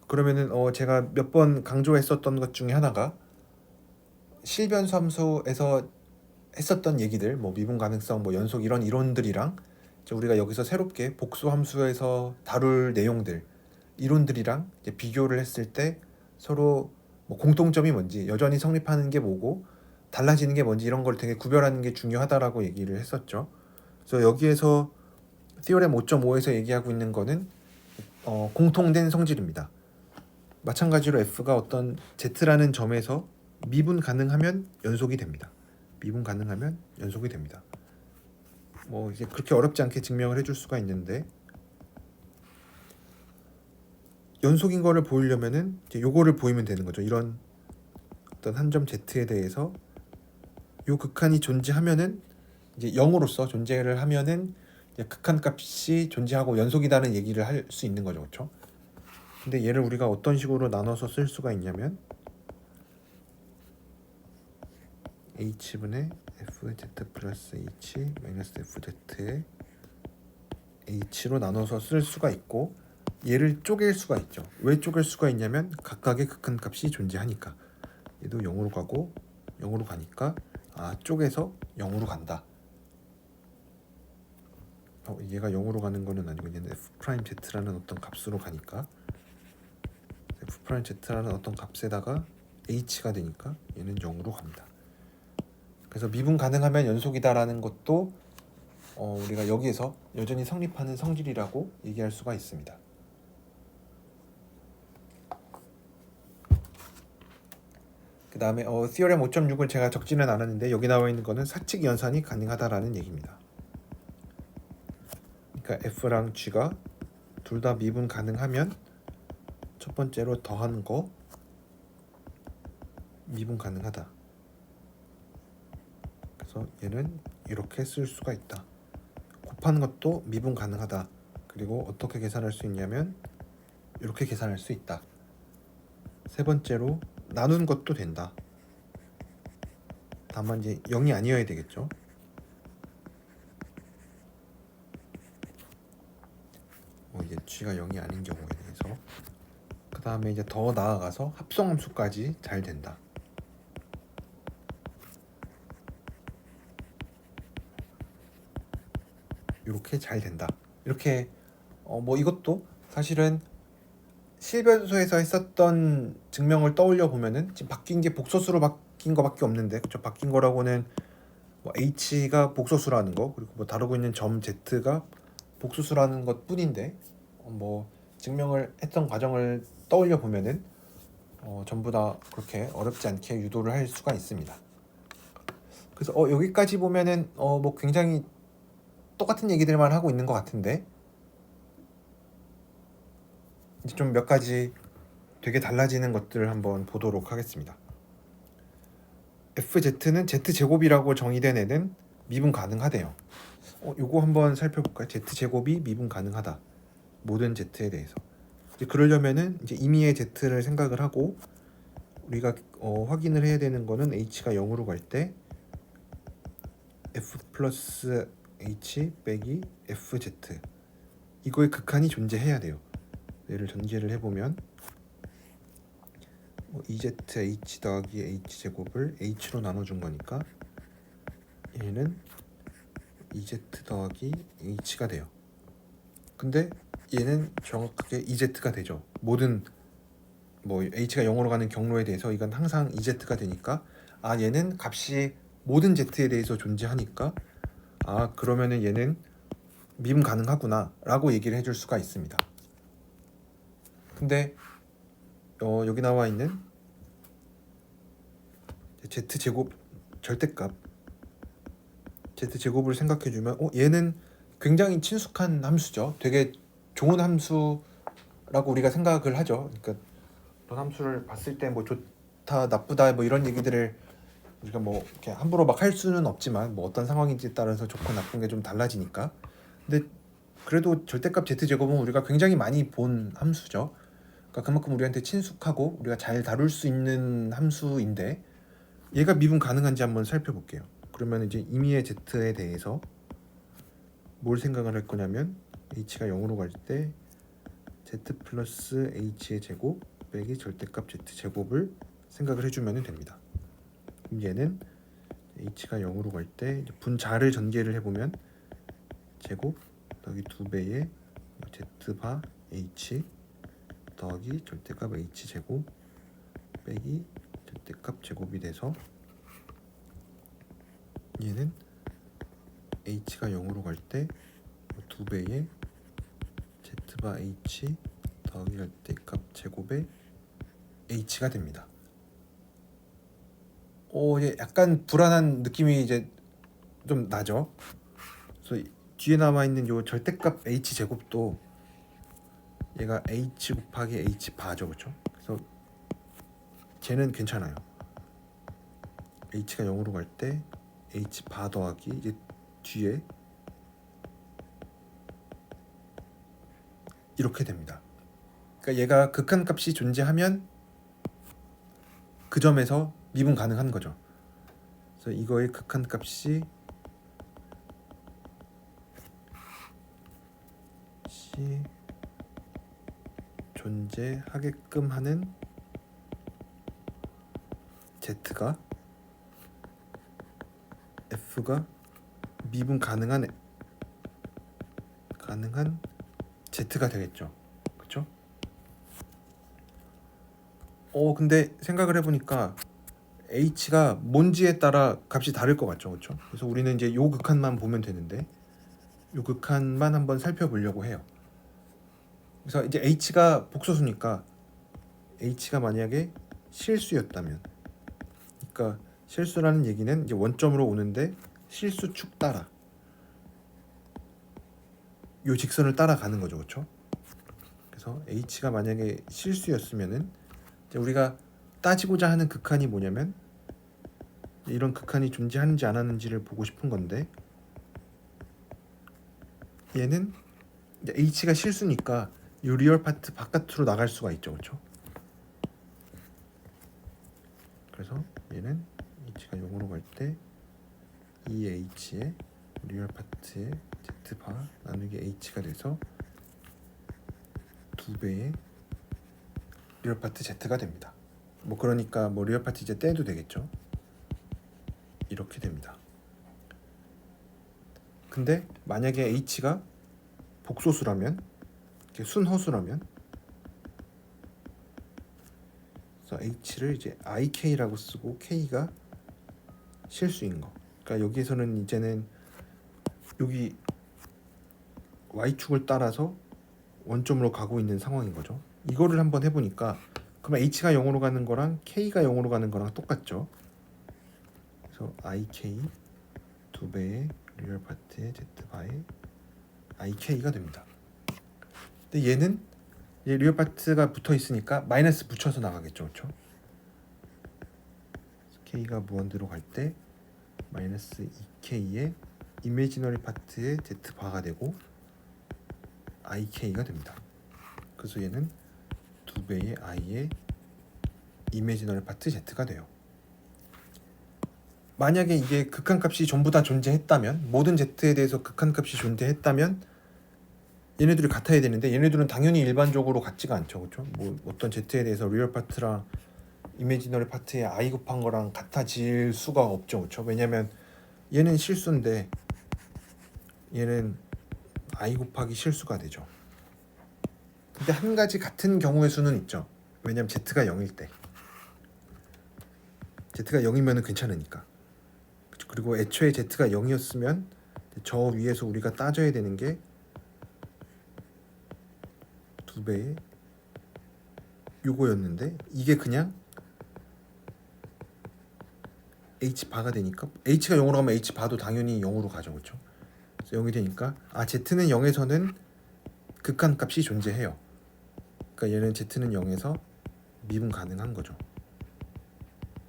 그러면은 제가 몇 번 강조했었던 것 중에 하나가 실변수 함수에서 했었던 얘기들, 미분 가능성, 연속 이런 이론들이랑 우리가 여기서 새롭게 복수 함수에서 다룰 내용들, 이론들이랑 이제 비교를 했을 때 서로 공통점이 뭔지, 여전히 성립하는 게 뭐고 달라지는 게 뭔지 이런 걸 되게 구별하는 게 중요하다라고 얘기를 했었죠. 그래서 여기에서 티오렘 5.5에서 얘기하고 있는 거는 공통된 성질입니다. 마찬가지로 f가 어떤 z라는 점에서 미분 가능하면 연속이 됩니다. 미분 가능하면 연속이 됩니다. 이제 그렇게 어렵지 않게 증명을 해줄 수가 있는데 연속인 거를 보이려면은 이제 요거를 보이면 되는 거죠. 이런 어떤 한 점 z에 대해서 요 극한이 존재하면은 이제 0으로서 존재를 하면은 이제 극한 값이 존재하고 연속이다는 얘기를 할 수 있는 거죠, 그렇죠? 근데 얘를 우리가 어떤 식으로 나눠서 쓸 수가 있냐면 h분의 fz 플러스 h 마이너스 fz의 h로 나눠서 쓸 수가 있고 얘를 쪼갤 수가 있죠. 왜 쪼갤 수가 있냐면 각각의 극한 값이 존재하니까. 얘도 0으로 가고 0으로 가니까 쪼개서 0으로 간다. 얘가 0으로 가는 거는 아니고 얘는 f'z라는 어떤 값으로 가니까 f'z라는 어떤 값에다가 h가 되니까 얘는 0으로 갑니다. 그래서 미분 가능하면 연속이다라는 것도 우리가 여기에서 여전히 성립하는 성질이라고 얘기할 수가 있습니다. 그 다음에 티오렘 5.6을 제가 적지는 않았는데 여기 나와 있는 거는 사칙 연산이 가능하다라는 얘기입니다. 그러니까 f랑 g가 둘 다 미분 가능하면 첫 번째로 더한 거 미분 가능하다. 그래서 얘는 이렇게 쓸 수가 있다. 곱하는 것도 미분 가능하다. 그리고 어떻게 계산할 수 있냐면 이렇게 계산할 수 있다. 세 번째로 나눈 것도 된다. 다만 이제 0이 아니어야 되겠죠. 이제 g가 0이 아닌 경우에 대해서 그 다음에 이제 더 나아가서 합성함수까지 잘 된다. 이렇게 잘 된다. 이렇게 뭐 이것도 사실은 실변소에서 했었던 증명을 떠올려 보면은 지금 바뀐 게 복소수로 바뀐 거밖에 없는데, 그쵸? 바뀐 거라고는 뭐 h가 복소수라는 거, 그리고 뭐 다루고 있는 점 z가 복소수라는 것 뿐인데, 뭐 증명을 했던 과정을 떠올려 보면은 전부 다 그렇게 어렵지 않게 유도를 할 수가 있습니다. 그래서 여기까지 보면은 뭐 굉장히 똑같은 얘기들만 하고 있는 것 같은데, 이제 좀 몇 가지 되게 달라지는 것들을 한번 보도록 하겠습니다. FZ는 Z제곱이라고 정의된 애는 미분 가능하대요. 요거 한번 살펴볼까요? Z제곱이 미분 가능하다. 모든 Z에 대해서. 이제 그러려면은 이제 임의의 Z를 생각을 하고, 우리가 확인을 해야 되는 거는 H가 0으로 갈 때 F 플러스 H 빼기 FZ, 이거의 극한이 존재해야 돼요. 얘를 전개를 해보면 2ZH 더하기 H제곱을 H로 나눠준 거니까 얘는 2Z 더하기 H가 돼요. 근데 얘는 정확하게 2Z가 되죠. 모든 뭐 H가 0으로 가는 경로에 대해서 이건 항상 2Z가 되니까, 얘는 값이 모든 Z에 대해서 존재하니까 그러면은 얘는 미분 가능하구나 라고 얘기를 해줄 수가 있습니다. 근데 여기 나와 있는 Z제곱 절대값 Z제곱을 생각해주면 얘는 굉장히 친숙한 함수죠. 되게 좋은 함수라고 우리가 생각을 하죠. 그러니까 어떤 함수를 봤을 때 뭐 좋다 나쁘다 뭐 이런 얘기들을 우리가 뭐 이렇게 함부로 막 할 수는 없지만, 뭐 어떤 상황인지에 따라서 좋고 나쁜 게 좀 달라지니까. 근데 그래도 절대값 Z제곱은 우리가 굉장히 많이 본 함수죠. 그러니까 그만큼 우리한테 친숙하고 우리가 잘 다룰 수 있는 함수인데, 얘가 미분 가능한지 한번 살펴볼게요. 그러면 이제 임의의 Z에 대해서 뭘 생각을 할 거냐면, H가 0으로 갈 때 Z 플러스 H의 제곱 빼기 절대값 Z제곱을 생각을 해주면 됩니다. 그럼 얘는 H가 0으로 갈 때 분자를 전개를 해보면 제곱 더하기 2배의 Z바 H 더하기 절대값 H제곱 빼기 절대값 제곱이 돼서, 얘는 H가 0으로 갈 때 2배의 Z바 H 더하기 절대값 제곱의 H가 됩니다. 약간 불안한 느낌이 이제 좀 나죠. 그래서 뒤에 남아 있는 요 절대값 H 제곱도 얘가 H 곱하기 H 바죠, 그렇죠? 그래서 쟤는 괜찮아요. H가 0으로 갈 때 H 바 더하기 이제 뒤에 이렇게 됩니다. 그러니까 얘가 극한값이 존재하면 그 점에서 미분 가능한 거죠. 그래서 이거의 극한값이 존재하게끔 하는 Z가 F가 미분 가능한 Z가 되겠죠. 그렇죠? 근데 생각을 해보니까 H가 뭔지에 따라 값이 다를 것 같죠, 그렇죠? 그래서 우리는 이제 요 극한만 보면 되는데, 요 극한만 한번 살펴보려고 해요. 그래서 이제 H가 복소수니까 H가 만약에 실수였다면, 그러니까 실수라는 얘기는 이제 원점으로 오는데 실수축 따라 요 직선을 따라가는 거죠, 그렇죠? 그래서 H가 만약에 실수였으면은 이제 우리가 따지고자 하는 극한이 뭐냐면, 이런 극한이 존재하는지 안 하는지를 보고 싶은 건데, 얘는 이제 H가 실수니까 이 리얼 파트 바깥으로 나갈 수가 있죠, 그렇죠? 그래서 얘는 H가 0으로 갈 때 2H의 리얼 파트의 Z바 나누기 H가 돼서 2배의 리얼 파트 Z가 됩니다. 뭐 그러니까 뭐 리얼 파트 이제 떼도 되겠죠. 이렇게 됩니다. 근데 만약에 h가 복소수라면, 이렇게 순허수라면, 그래서 h를 이제 ik라고 쓰고 k가 실수인 거. 그러니까 여기에서는 이제는 여기 y축을 따라서 원점으로 가고 있는 상황인 거죠. 이거를 한번 해보니까 그러면 h가 0으로 가는 거랑 k가 0으로 가는 거랑 똑같죠. 그래서 ik 2배의 리얼 파트의 z 바의 ik가 됩니다. 근데 얘는 얘 리얼 파트가 붙어 있으니까 마이너스 붙여서 나가겠죠, 그렇죠? k가 무한대로 갈 때 마이너스 2k의 이미지너리 파트의 z 바가 되고 ik가 됩니다. 그래서 얘는 2배의 i의 이미지너리 파트 z가 돼요. 만약에 이게 극한값이 전부 다 존재했다면, 모든 z에 대해서 극한값이 존재했다면 얘네들이 같아야 되는데 얘네들은 당연히 일반적으로 같지가 않죠, 그렇죠? 뭐 어떤 z에 대해서 리얼 파트랑 이미지너리 파트의 i 곱한 거랑 같아질 수가 없죠, 그렇죠? 왜냐면 얘는 실수인데 얘는 i 곱하기 실수가 되죠. 근데 한 가지 같은 경우의 수는 있죠. 왜냐면 z가 0일 때. z가 0이면 괜찮으니까. 그리고 애초에 z가 0이었으면 저 위에서 우리가 따져야 되는 게 2배의 요거였는데 이게 그냥 h바가 되니까 h가 0으로 가면 h바도 당연히 0으로 가죠, 그렇죠? 그래서 0이 되니까 z는 0에서는 극한값이 존재해요. 그러니까 얘는 z는 0에서 미분 가능한 거죠.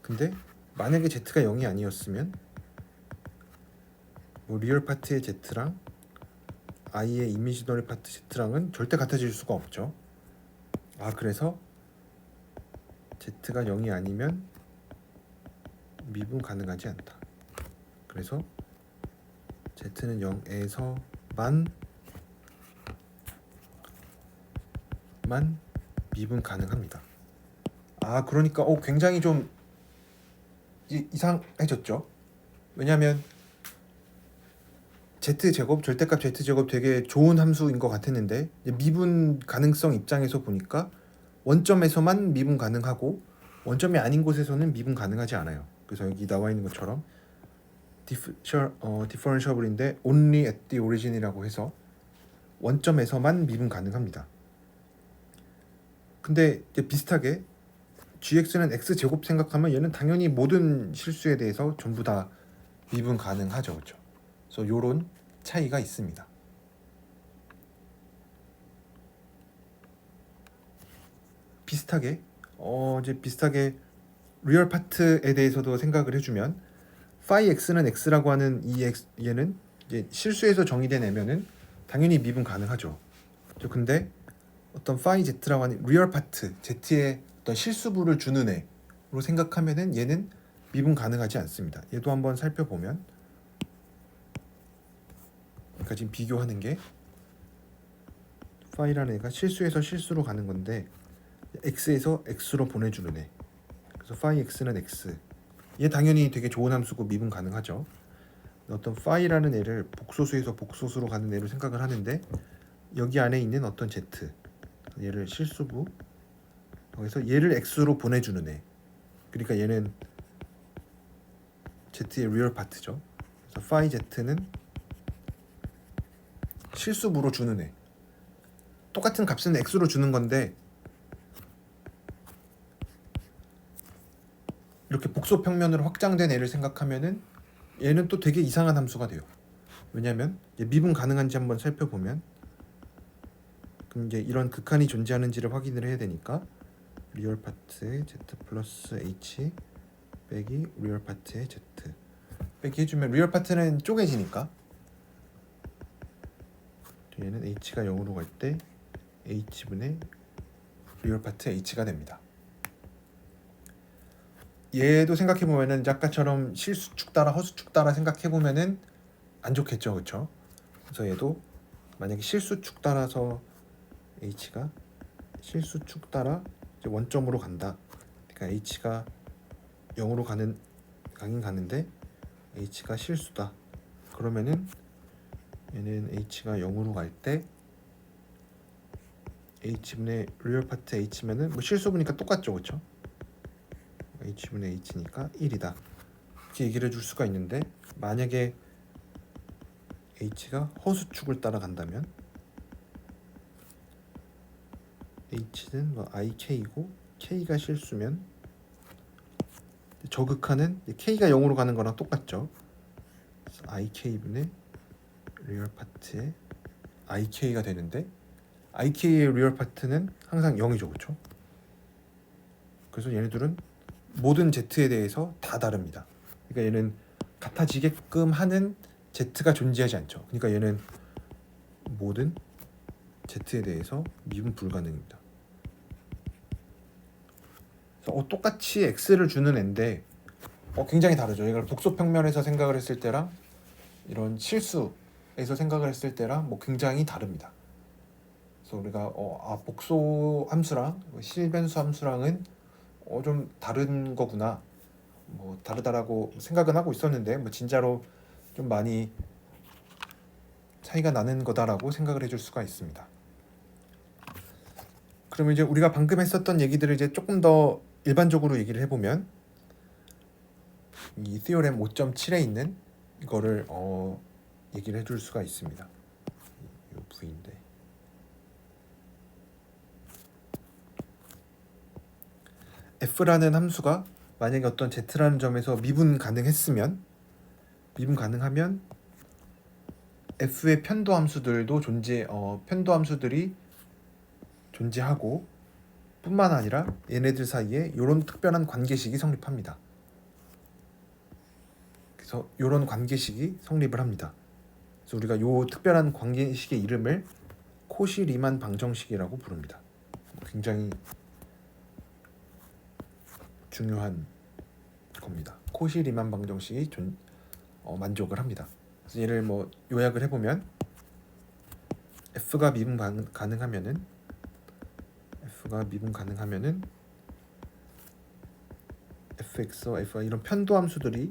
근데 만약에 z가 0이 아니었으면 뭐 리얼 파트의 z랑 i의 이미지너리 파트 z랑은 절대 같아질 수가 없죠. 그래서 z가 0이 아니면 미분 가능하지 않다. 그래서 z는 0에서만 미분 가능합니다. 그러니까 굉장히 좀 이상해졌죠. 왜냐하면 z제곱, 절대값 z제곱 되게 좋은 함수인 것 같았는데 미분 가능성 입장에서 보니까 원점에서만 미분 가능하고 원점이 아닌 곳에서는 미분 가능하지 않아요. 그래서 여기 나와 있는 것처럼 differentiable인데 only at the origin이라고 해서 원점에서만 미분 가능합니다. 근데 이제 비슷하게 gx는 x제곱 생각하면 얘는 당연히 모든 실수에 대해서 전부 다 미분 가능하죠, 그렇죠? 그래서 요런 차이가 있습니다. 비슷하게 비슷하게 리얼 파트에 대해서도 생각을 해주면 phi x는 x라고 하는 얘는 이제 실수에서 정의된 애면은 당연히 미분 가능하죠. 근데 어떤 phi z라고 하는 리얼 파트 z의 어떤 실수부를 주는 애로 생각하면은 얘는 미분 가능하지 않습니다. 얘도 한번 살펴보면, 그러니까 지금 비교하는 게 phi라는 애가 실수에서 실수로 가는 건데 x에서 x로 보내주는 애. 그래서 phi x는 x. 얘 당연히 되게 좋은 함수고 미분 가능하죠. 어떤 phi라는 애를 복소수에서 복소수로 가는 애로 생각을 하는데 여기 안에 있는 어떤 z, 얘를 실수부, 그래서 얘를 x로 보내주는 애. 그러니까 얘는 z의 리얼 파트죠. 그래서 phi z는 실수부로 주는 애. 똑같은 값은 x로 주는 건데 이렇게 복소 평면으로 확장된 애를 생각하면은 얘는 또 되게 이상한 함수가 돼요. 왜냐면 미분 가능한지 한번 살펴보면, 그럼 이제 이런 극한이 존재하는지를 확인을 해야 되니까 리얼 파트의 z 플러스 h 빼기 리얼 파트의 z 빼기 해주면 리얼 파트는 쪼개지니까 얘는 h가 0으로 갈 때 h분의 리얼 파트 h가 됩니다. 얘도 생각해보면은 아까처럼 실수축 따라 허수축 따라 생각해보면은 안 좋겠죠, 그렇죠? 그래서 얘도 만약에 실수축 따라서 h가 실수축 따라 이제 원점으로 간다. 그러니까 h가 0으로 가긴 가는데 h가 실수다. 그러면은 얘는 h가 0으로 갈 때 h분의 리얼 파트 h면은 뭐 실수분이니까 똑같죠, 그렇죠? h분의 h니까 1이다. 이렇게 얘기를 해줄 수가 있는데, 만약에 h가 허수축을 따라간다면 h는 뭐 ik이고 k가 실수면 저 극한은 k가 0으로 가는 거랑 똑같죠. 그래서 ik분의 리얼 파트의 ik가 되는데, ik의 리얼 파트는 항상 0이죠, 그렇죠? 그래서 얘네들은 모든 z에 대해서 다 다릅니다. 그러니까 얘는 같아지게끔 하는 z가 존재하지 않죠. 그러니까 얘는 모든 z에 대해서 미분 불가능입니다. 그래서 똑같이 x를 주는 애인데 굉장히 다르죠. 이걸 복소평면에서 생각을 했을 때랑 이런 실수에서 생각을 했을 때랑 뭐 굉장히 다릅니다. 그래서 우리가 복소 함수랑 실변수 함수랑은 좀 다른 거구나, 뭐 다르다라고 생각은 하고 있었는데, 뭐 진짜로 좀 많이 차이가 나는 거다라고 생각을 해줄 수가 있습니다. 그러면 이제 우리가 방금 했었던 얘기들을 이제 조금 더 일반적으로 얘기를 해보면, 이 티오렘 5.7에 있는 이거를 얘기를 해줄 수가 있습니다. 이 V인데, F라는 함수가 만약에 어떤 Z라는 점에서 미분 가능하면 F의 편도 함수들도 편도 함수들이 존재하고, 뿐만 아니라 얘네들 사이에 이런 특별한 관계식이 성립합니다. 그래서 이런 관계식이 성립을 합니다. 그래서 우리가 이 특별한 관계식의 이름을 코시-리만 방정식이라고 부릅니다. 굉장히 중요한 겁니다. 코시-리만 방정식이 만족을 합니다. 그래서 얘를 뭐 요약을 해보면, F가 미분 가능하면은 fx와 f가 이런 편도 함수가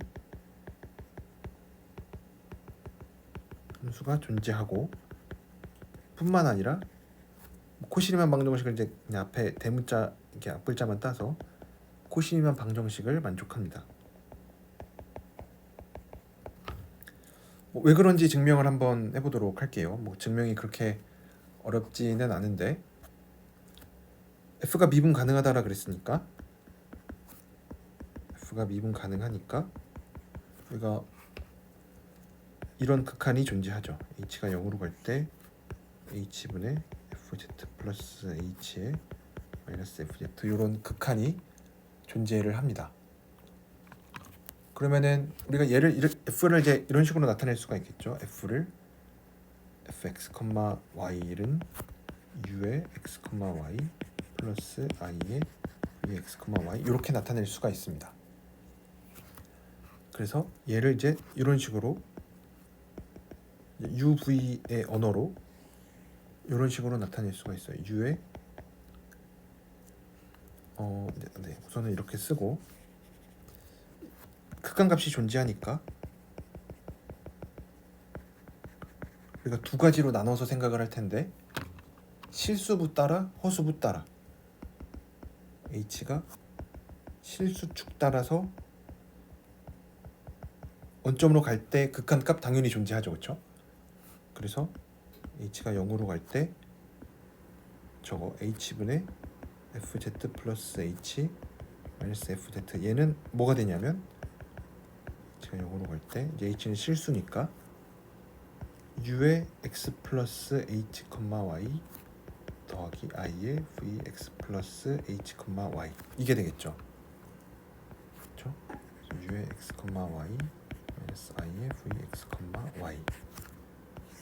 존재하고, 뿐만 아니라 코시-리만 방정식을 이제 그냥 앞에 대문자 이렇게 앞글자만 따서 코시-리만 방정식을 만족합니다. 왜 그런지 증명을 한번 해보도록 할게요. 뭐 증명이 그렇게 어렵지는 않은데, f가 미분 가능하다라 그랬으니까, f가 미분 가능하니까 우리가 이런 극한이 존재하죠. h가 0으로 갈 때 h분의 fz 플러스 h의 마이너스 fz, 이런 극한이 존재를 합니다. 그러면은 우리가 f를 이제 이런 식으로 나타낼 수가 있겠죠. f를 fx, y는 u의 x, y 플러스 i의 vx, y 이렇게 나타낼 수가 있습니다. 그래서 얘를 이제 이런 식으로 UV의 언어로 이런 식으로 나타낼 수가 있어요. U의 우선은 이렇게 쓰고, 극한값이 존재하니까 우리가 두 가지로 나눠서 생각을 할 텐데, 실수부 따라 허수부 따라, H가 실수축 따라서 원점으로 갈 때 극한값 당연히 존재하죠, 그렇죠? 그래서 h가 0으로 갈 때 저거 h분의 fz 플러스 h 마이너스 fz, 얘는 뭐가 되냐면, h가 0으로 갈 때 이제 h는 실수니까 u의 x 플러스 h, y 더하기 i의 vx 플러스 h, y 이게 되겠죠. 그렇죠? u의 x, y 마이너스 i의 vx, y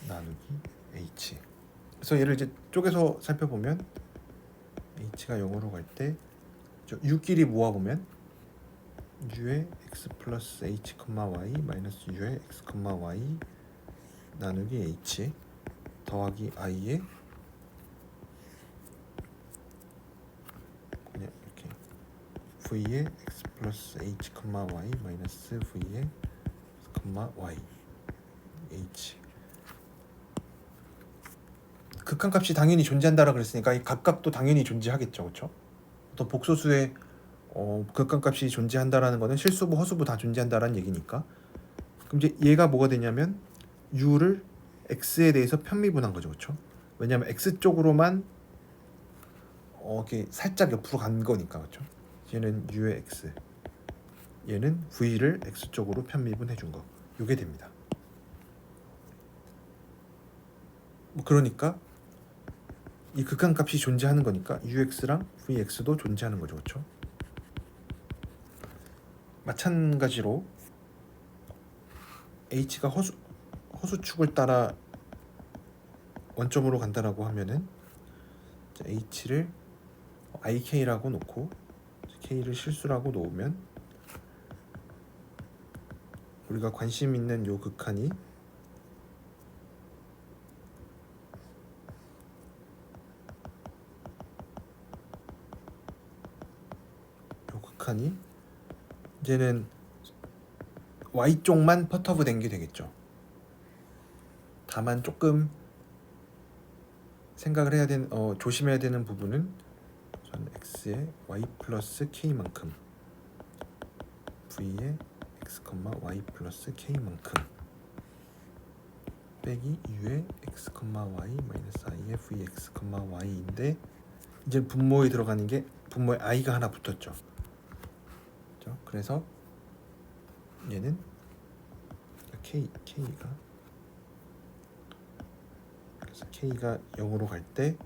나누기 h. 그래서 얘를 이제 쪼개서 살펴보면, h가 0으로 갈 때 u끼리 모아보면 u의 x 플러스 h, y 마이너스 u의 x, y 나누기 h 더하기 i의 그냥 이렇게 v의 x 플러스 h, y 마이너스 v의 x, y h 극한값이 당연히 존재한다라 그랬으니까 이 각각도 당연히 존재하겠죠, 그렇죠? 어떤 복소수의 극한값이 존재한다라는 거는 실수부, 허수부 다 존재한다라는 얘기니까. 그럼 이제 얘가 뭐가 되냐면 u를 x에 대해서 편미분한 거죠, 그렇죠? 왜냐하면 x 쪽으로만 이렇게 살짝 옆으로 간 거니까, 그렇죠? 얘는 u의 x, 얘는 v를 x 쪽으로 편미분해 준 거, 요게 됩니다. 뭐 그러니까 이 극한값이 존재하는 거니까 ux랑 vx도 존재하는 거죠, 그렇죠? 마찬가지로 h가 허수축을 따라 원점으로 간다라고 하면은 h를 ik라고 놓고 k를 실수라고 놓으면 우리가 관심 있는 요 극한이 이제는 y쪽만 퍼터브 된 게 되겠죠. 다만 조금 생각을 해야 되는 조심해야 되는 부분은 저는 x의 y 플러스 k만큼 v의 x, y 플러스 k만큼 빼기 u의 x, y 마이너스 i의 vx, y인데 이제 분모에 들어가는 게 분모에 i가 하나 붙었죠. 그렇죠? 그래서 얘는 k가 0으로 갈 때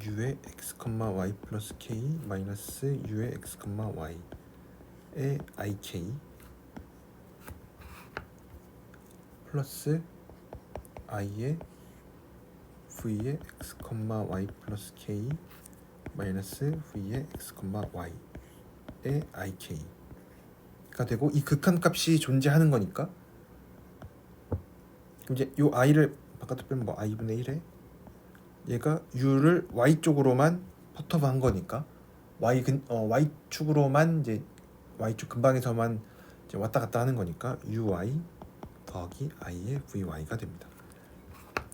u의 x, y 플러스 k 마이너스 u의 x, y의 ik 플러스 i의 v의 x, y 플러스 k 마이너스 v의 x, y의 ik가 되고, 이 극한값이 존재하는 거니까 이제 요 i를 바깥으로 빼면 뭐 i분의 1에 얘가 u를 y 쪽으로만 퍼터브 한 거니까 y축으로만 이제 y축 근방에서만 이제 왔다 갔다 하는 거니까 uy 더하기 i의 vy가 됩니다.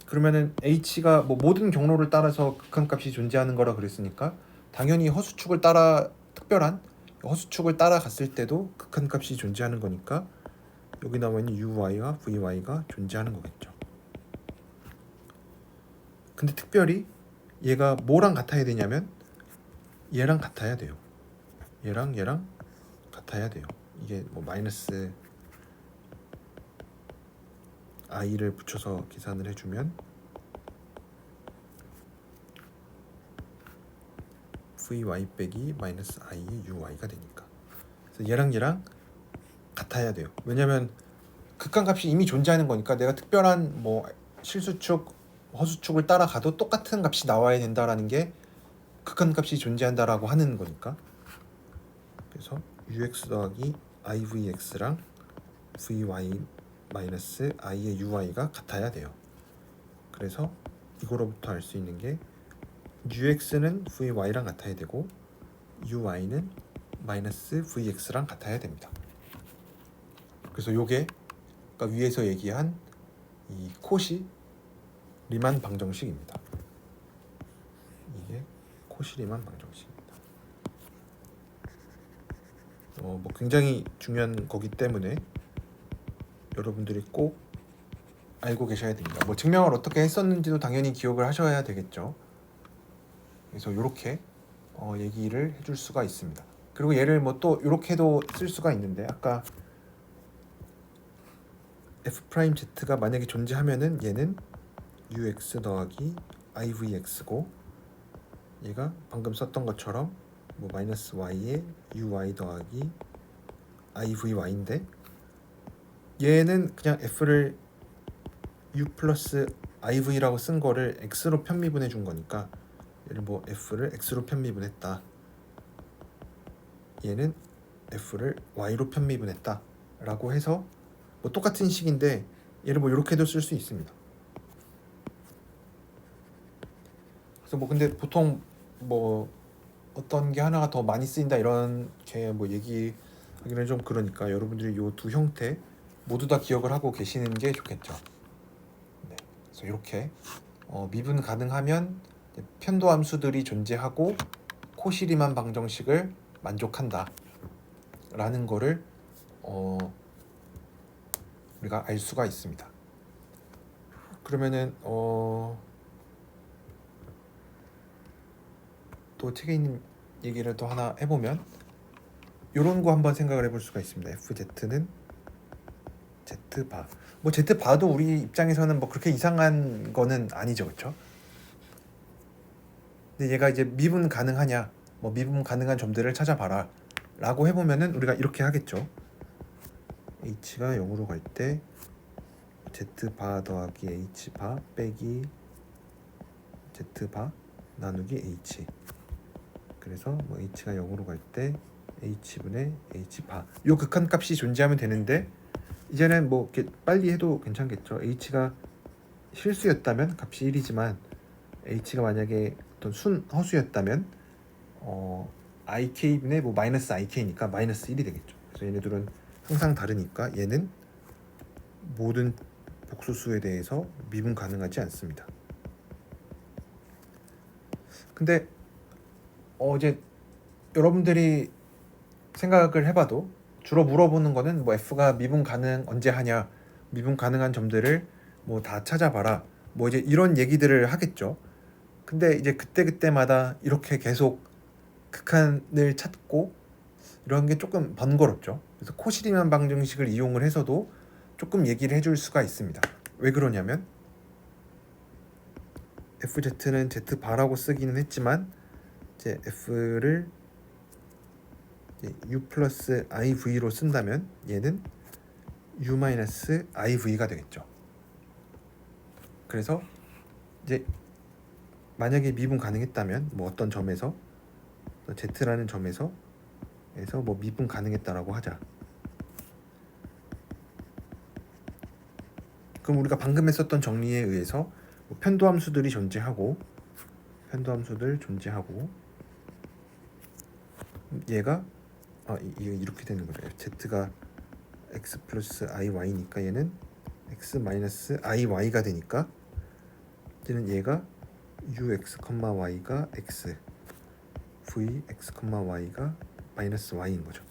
그러면은 h가 뭐 모든 경로를 따라서 극한값이 존재하는 거라 그랬으니까 당연히 허수축을 따라 특별한 허수축을 따라갔을 때도 극한값이 존재하는 거니까 여기 나와 있는 uy와 vy가 존재하는 거겠죠. 근데 특별히 얘가 뭐랑 같아야 되냐면 얘랑 같아야 돼요. 얘랑 같아야 돼요. 이게 뭐 마이너스 i를 붙여서 계산을 해주면 vy 빼기 마이너스 i uy가 되니까. 그래서 얘랑 같아야 돼요. 왜냐면 극한값이 이미 존재하는 거니까 내가 특별한 뭐 실수축, 허수축을 따라가도 똑같은 값이 나와야 된다라는 게 극한값이 존재한다라고 하는 거니까. 그래서 ux 더하기 ivx랑 vy 마이너스 i의 uy가 같아야 돼요. 그래서 이거로부터 알 수 있는 게 ux는 vy랑 같아야 되고 uy는 마이너스 vx랑 같아야 됩니다. 그래서 요게 아까 위에서 얘기한 이 코시 리만 방정식입니다. 이게 코시 리만 방정식입니다. 뭐 굉장히 중요한 거기 때문에 여러분들이 꼭 알고 계셔야 됩니다. 뭐 증명을 어떻게 했었는지도 당연히 기억을 하셔야 되겠죠. 그래서 이렇게 얘기를 해줄 수가 있습니다. 그리고 얘를 뭐 또 이렇게도 쓸 수가 있는데 아까 f'z가 만약에 존재하면은 얘는 ux 더하기 ivx고 얘가 방금 썼던 것처럼 뭐 마이너스 y에 uy 더하기 ivy인데 얘는 그냥 f를 u 플러스 iv라고 쓴 거를 x로 편미분해 준 거니까 얘를 뭐 f를 x로 편미분했다, 얘는 f를 y로 편미분했다 라고 해서 뭐 똑같은 식인데 얘를 뭐 이렇게도 쓸 수 있습니다. 그래서 뭐 근데 보통 뭐 어떤 게 하나가 더 많이 쓰인다 이렇게 뭐 얘기하기는 좀 그러니까 여러분들이 요 두 형태 모두 다 기억을 하고 계시는 게 좋겠죠. 네, 그래서 이렇게 미분 가능하면 편도 함수들이 존재하고 코시리만 방정식을 만족한다 라는 거를 우리가 알 수가 있습니다. 그러면은 또 책에 있는 얘기를 또 하나 해보면 이런 거 한번 생각을 해볼 수가 있습니다. FZ는 Z바. 뭐 Z바도 우리 입장에서는 뭐 그렇게 이상한 거는 아니죠, 그렇죠? 근데 얘가 이제 미분 가능하냐, 뭐 미분 가능한 점들을 찾아봐라 라고 해보면은 우리가 이렇게 하겠죠. h가 0으로 갈 때 z바 더하기 h바 빼기 z바 나누기 h. 그래서 뭐 h가 0으로 갈 때 h분의 h바. 요 극한값이 존재하면 되는데 이제는 뭐 이렇게 빨리 해도 괜찮겠죠. h가 실수였다면 값이 1이지만 h가 만약에 어떤 순 허수였다면 ik분의 뭐 마이너스 ik니까 마이너스 1이 되겠죠. 그래서 얘네들은 항상 다르니까 얘는 모든 복수수에 대해서 미분 가능하지 않습니다. 근데 이제 여러분들이 생각을 해봐도 주로 물어보는 거는 뭐 f가 미분 가능 언제 하냐, 미분 가능한 점들을 뭐 다 찾아봐라, 뭐 이제 이런 얘기들을 하겠죠. 근데 이제 그때마다 이렇게 계속 극한을 찾고 이런 게 조금 번거롭죠. 그래서 코시리만 방정식을 이용을 해서도 조금 얘기를 해줄 수가 있습니다. 왜 그러냐면 FZ는 Z바라고 쓰기는 했지만 이제 F를 U 플러스 IV로 쓴다면 얘는 U 마이너스 IV가 되겠죠. 그래서 이제 만약에 미분 가능했다면 뭐 어떤 점에서 Z라는 점에서 뭐 미분 가능했다라고 하자. 그럼 우리가 방금 했었던 정리에 의해서 뭐 편도함수들이 존재하고 얘가 이렇게 되는 거죠. Z가 x 플러스 iy니까 얘는 x 마이너스 iy가 되니까 이제는 얘가 ux, y가 x, v, x, y가 마이너스 y인 거죠.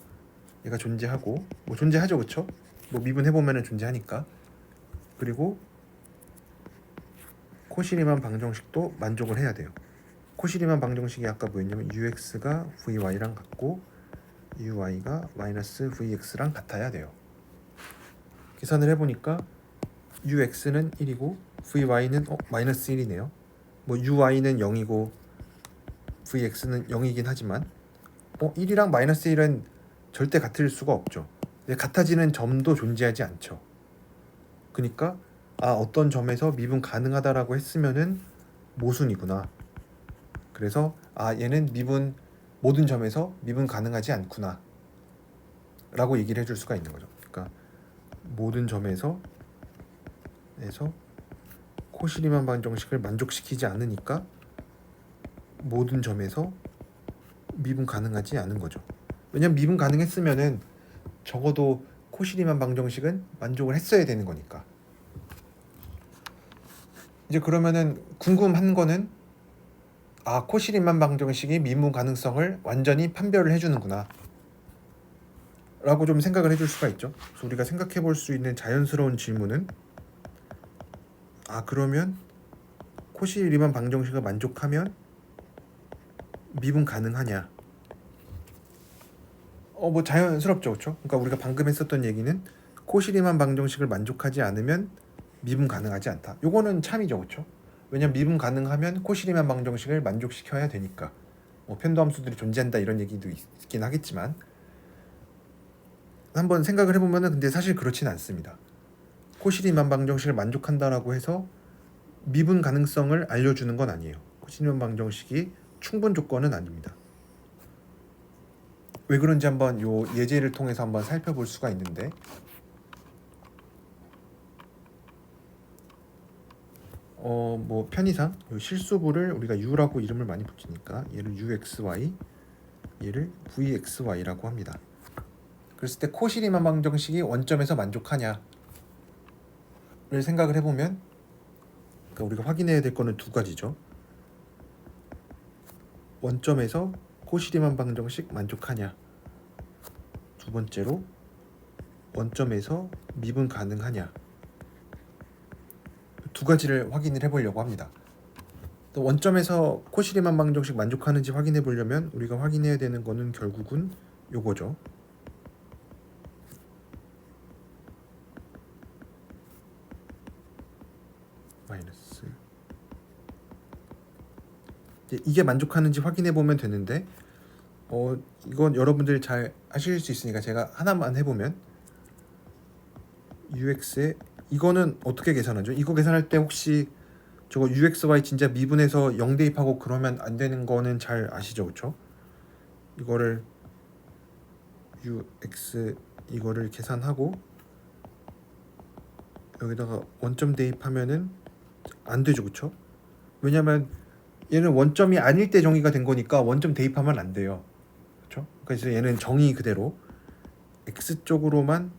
얘가 존재하고 뭐 존재하죠, 그렇죠? 뭐 미분해 보면은 존재하니까. 그리고 코시리만 방정식도 만족을 해야 돼요. 코시리만 방정식이 아까 뭐였냐면 ux가 vy랑 같고 uy가 마이너스 vx랑 같아야 돼요. 계산을 해보니까 ux는 1이고 vy는 마이너스 1이네요. 뭐 uy는 0이고 vx는 0이긴 하지만 1이랑 마이너스 1은 절대 같을 수가 없죠. 같아지는 점도 존재하지 않죠. 그러니까 어떤 점에서 미분 가능하다라고 했으면은 모순이구나. 그래서 얘는 모든 점에서 미분 가능하지 않구나 라고 얘기를 해줄 수가 있는 거죠. 그러니까 모든 점에서 코시리만 방정식을 만족시키지 않으니까 모든 점에서 미분 가능하지 않은 거죠. 왜냐면 미분 가능했으면은 적어도 코시리만 방정식은 만족을 했어야 되는 거니까. 이제 그러면은 궁금한 거는 코시리만 방정식이 미분 가능성을 완전히 판별을 해주는구나 라고 좀 생각을 해줄 수가 있죠. 그래서 우리가 생각해 볼 수 있는 자연스러운 질문은 그러면 코시리만 방정식을 만족하면 미분 가능하냐? 뭐 자연스럽죠, 그렇죠? 그러니까 우리가 방금 했었던 얘기는 코시리만 방정식을 만족하지 않으면 미분 가능하지 않다. 요거는 참이죠, 그렇죠? 왜냐면 미분 가능하면 코시리만 방정식을 만족시켜야 되니까. 뭐 편도함수들이 존재한다 이런 얘기도 있긴 하겠지만 한번 생각을 해보면은 근데 사실 그렇진 않습니다. 코시리만 방정식을 만족한다라고 해서 미분 가능성을 알려주는 건 아니에요. 코시리만 방정식이 충분 조건은 아닙니다. 왜 그런지 한번 요 예제를 통해서 한번 살펴볼 수가 있는데 뭐 편의상 요 실수부를 우리가 u라고 이름을 많이 붙이니까 얘를 uxy, 얘를 vxy라고 합니다. 그랬을 때 코시리만 방정식이 원점에서 만족하냐를 생각을 해보면 그러니까 우리가 확인해야 될 거는 두 가지죠. 원점에서 코시리만 방정식 만족하냐. 두 번째로 원점에서 미분 가능하냐. 두 가지를 확인을 해보려고 합니다. 또 원점에서 코시리만 방정식 만족하는지 확인해 보려면 우리가 확인해야 되는 거는 결국은 요거죠. 마이너스. 이게 만족하는지 확인해 보면 되는데 이건 여러분들 잘 하실 수 있으니까 제가 하나만 해보면 UX에 이거는 어떻게 계산하죠? 이거 계산할 때 혹시 저거 UXY 진짜 미분해서 0 대입하고 그러면 안 되는 거는 잘 아시죠? 그쵸? 이거를 UX 이거를 계산하고 여기다가 원점 대입하면은 안 되죠. 그쵸? 왜냐면 얘는 원점이 아닐 때 정의가 된 거니까 원점 대입하면 안 돼요. 그쵸? 그래서 얘는 정의 그대로 X 쪽으로만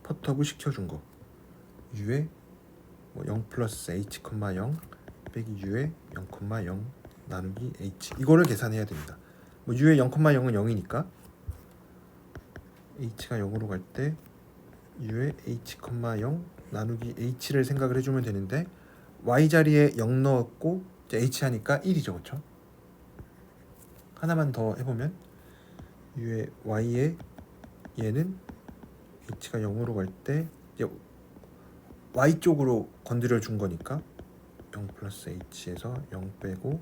퍼터브 시켜준 거. U에 0 플러스 H, 0 빼기 U에 0,0 나누기 H 이거를 계산해야 됩니다. U에 0,0은 0이니까 H가 0으로 갈 때 U에 H, 0 나누기 H를 생각을 해주면 되는데 Y 자리에 0 넣었고 이제 H 하니까 1이죠. 그쵸? 하나만 더 해보면 U에 Y에 얘는 H가 0으로 갈 때 Y 쪽으로 건드려 준 거니까 0 플러스 H에서 0 빼고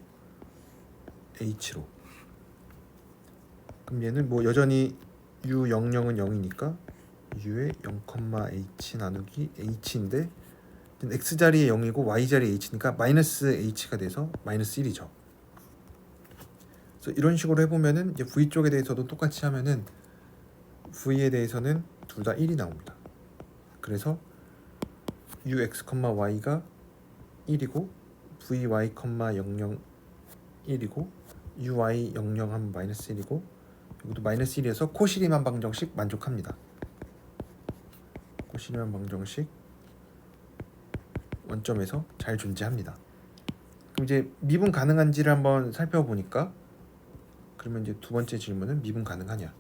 H로. 그럼 얘는 여전히 U 00은 0이니까 U에 0,H 나누기 H인데 X 자리에 0이고 Y 자리에 H니까 마이너스 H가 돼서 마이너스 1이죠. 그래서 이런 식으로 해보면은 이제 V 쪽에 대해서도 똑같이 하면은 V에 대해서는 둘 다 1이 나옵니다. 그래서 UX, Y가 1이고 VY, 00 1이고 UY 00 하면 마이너스 1이고 이것도 마이너스 1이어서 코시리만 방정식 만족합니다. 코시리만 방정식 원점에서 잘 존재합니다. 그럼 이제 미분 가능한지를 한번 살펴보니까 그러면 이제 두 번째 질문은 미분 가능하냐?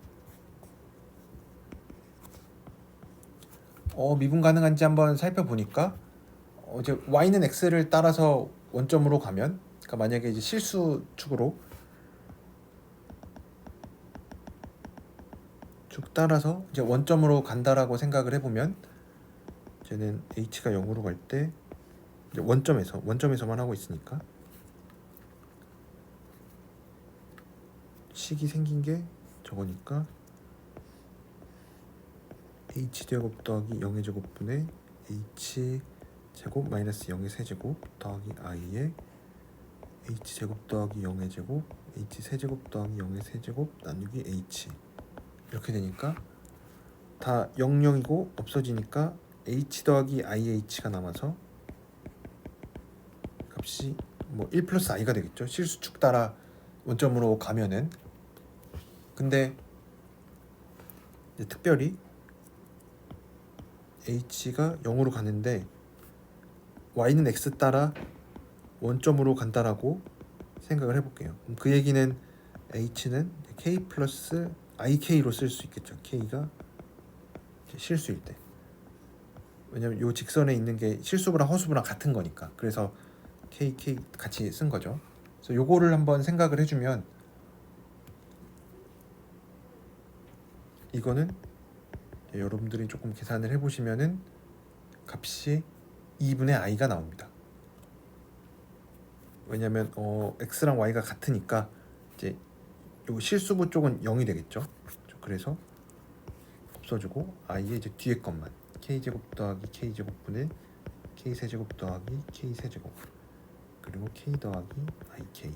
미분 가능한지 한번 살펴보니까 이제 y는 x를 따라서 원점으로 가면 그러니까 만약에 이제 실수 축으로 쭉 따라서 이제 원점으로 간다라고 생각을 해보면 쟤는 h가 0으로 갈 때 이제 원점에서만 하고 있으니까 식이 생긴 게 저거니까 h제곱 더하기 0의 제곱분의 h제곱 마이너스 0의 세제곱 더하기 i의 h제곱 더하기 0의 제곱 h세제곱 더하기 0의 세제곱 나누기 h 이렇게 되니까 다 00이고 없어지니까 h 더하기 ih가 남아서 값이 1 플러스 i가 되겠죠. 실수축 따라 원점으로 가면은. 근데 이제 특별히 h가 0으로 가는데 y는 x 따라 원점으로 간다라고 생각을 해볼게요. 그 얘기는 h는 k 플러스 ik로 쓸 수 있겠죠. k가 실수일 때. 왜냐면 요 직선에 있는 게 실수부랑 허수부랑 같은 거니까. 그래서 k 같이 쓴 거죠. 그래서 요거를 한번 생각을 해주면 이거는 여러분들이 조금 계산을 해보시면은 값이 2분의 i가 나옵니다. 왜냐면 x랑 y가 같으니까 이제 요 실수부 쪽은 0이 되겠죠. 그래서 없어지고 i의 이제 뒤에 것만 k제곱 더하기 k제곱분의 k세제곱 더하기 k세제곱 그리고 k 더하기 ik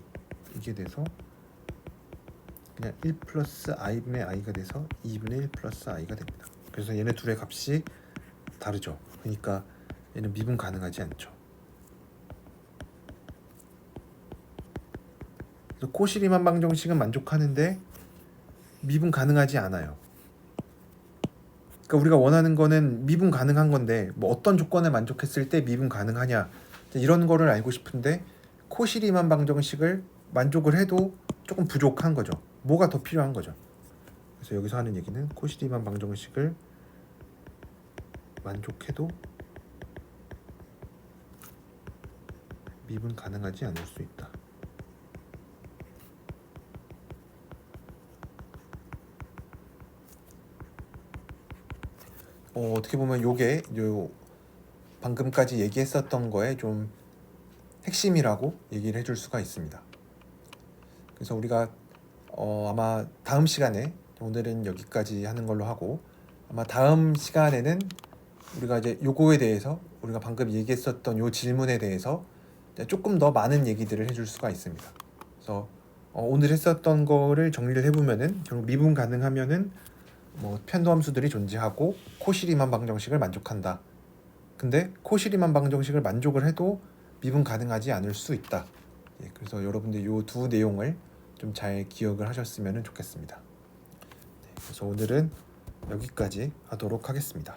이게 돼서 그냥 1 플러스 i분의 i가 돼서 2분의 1 플러스 i가 됩니다. 그래서 얘네 둘의 값이 다르죠. 그러니까 얘는 미분 가능하지 않죠. 그래서 코시리만 방정식은 만족하는데 미분 가능하지 않아요. 그러니까 우리가 원하는 거는 미분 가능한 건데 어떤 조건에 만족했을 때 미분 가능하냐 이런 거를 알고 싶은데 코시리만 방정식을 만족을 해도 조금 부족한 거죠. 뭐가 더 필요한 거죠. 그래서 여기서 하는 얘기는 코시리만 방정식을 만족해도 미분 가능하지 않을 수 있다. 어떻게 보면 요게 요 방금까지 얘기했었던 거에 좀 핵심이라고 얘기를 해줄 수가 있습니다. 그래서 우리가 아마 다음 시간에, 오늘은 여기까지 하는 걸로 하고, 아마 다음 시간에는 우리가 이제 요거에 대해서, 우리가 방금 얘기했었던 요 질문에 대해서 조금 더 많은 얘기들을 해줄 수가 있습니다. 그래서 오늘 했었던 거를 정리를 해보면은 결국 미분 가능하면은 뭐 편도함수들이 존재하고 코시리만 방정식을 만족한다. 근데 코시리만 방정식을 만족을 해도 미분 가능하지 않을 수 있다. 예, 그래서 여러분들 요 두 내용을 좀 잘 기억을 하셨으면 좋겠습니다. 네, 그래서 오늘은 여기까지 하도록 하겠습니다.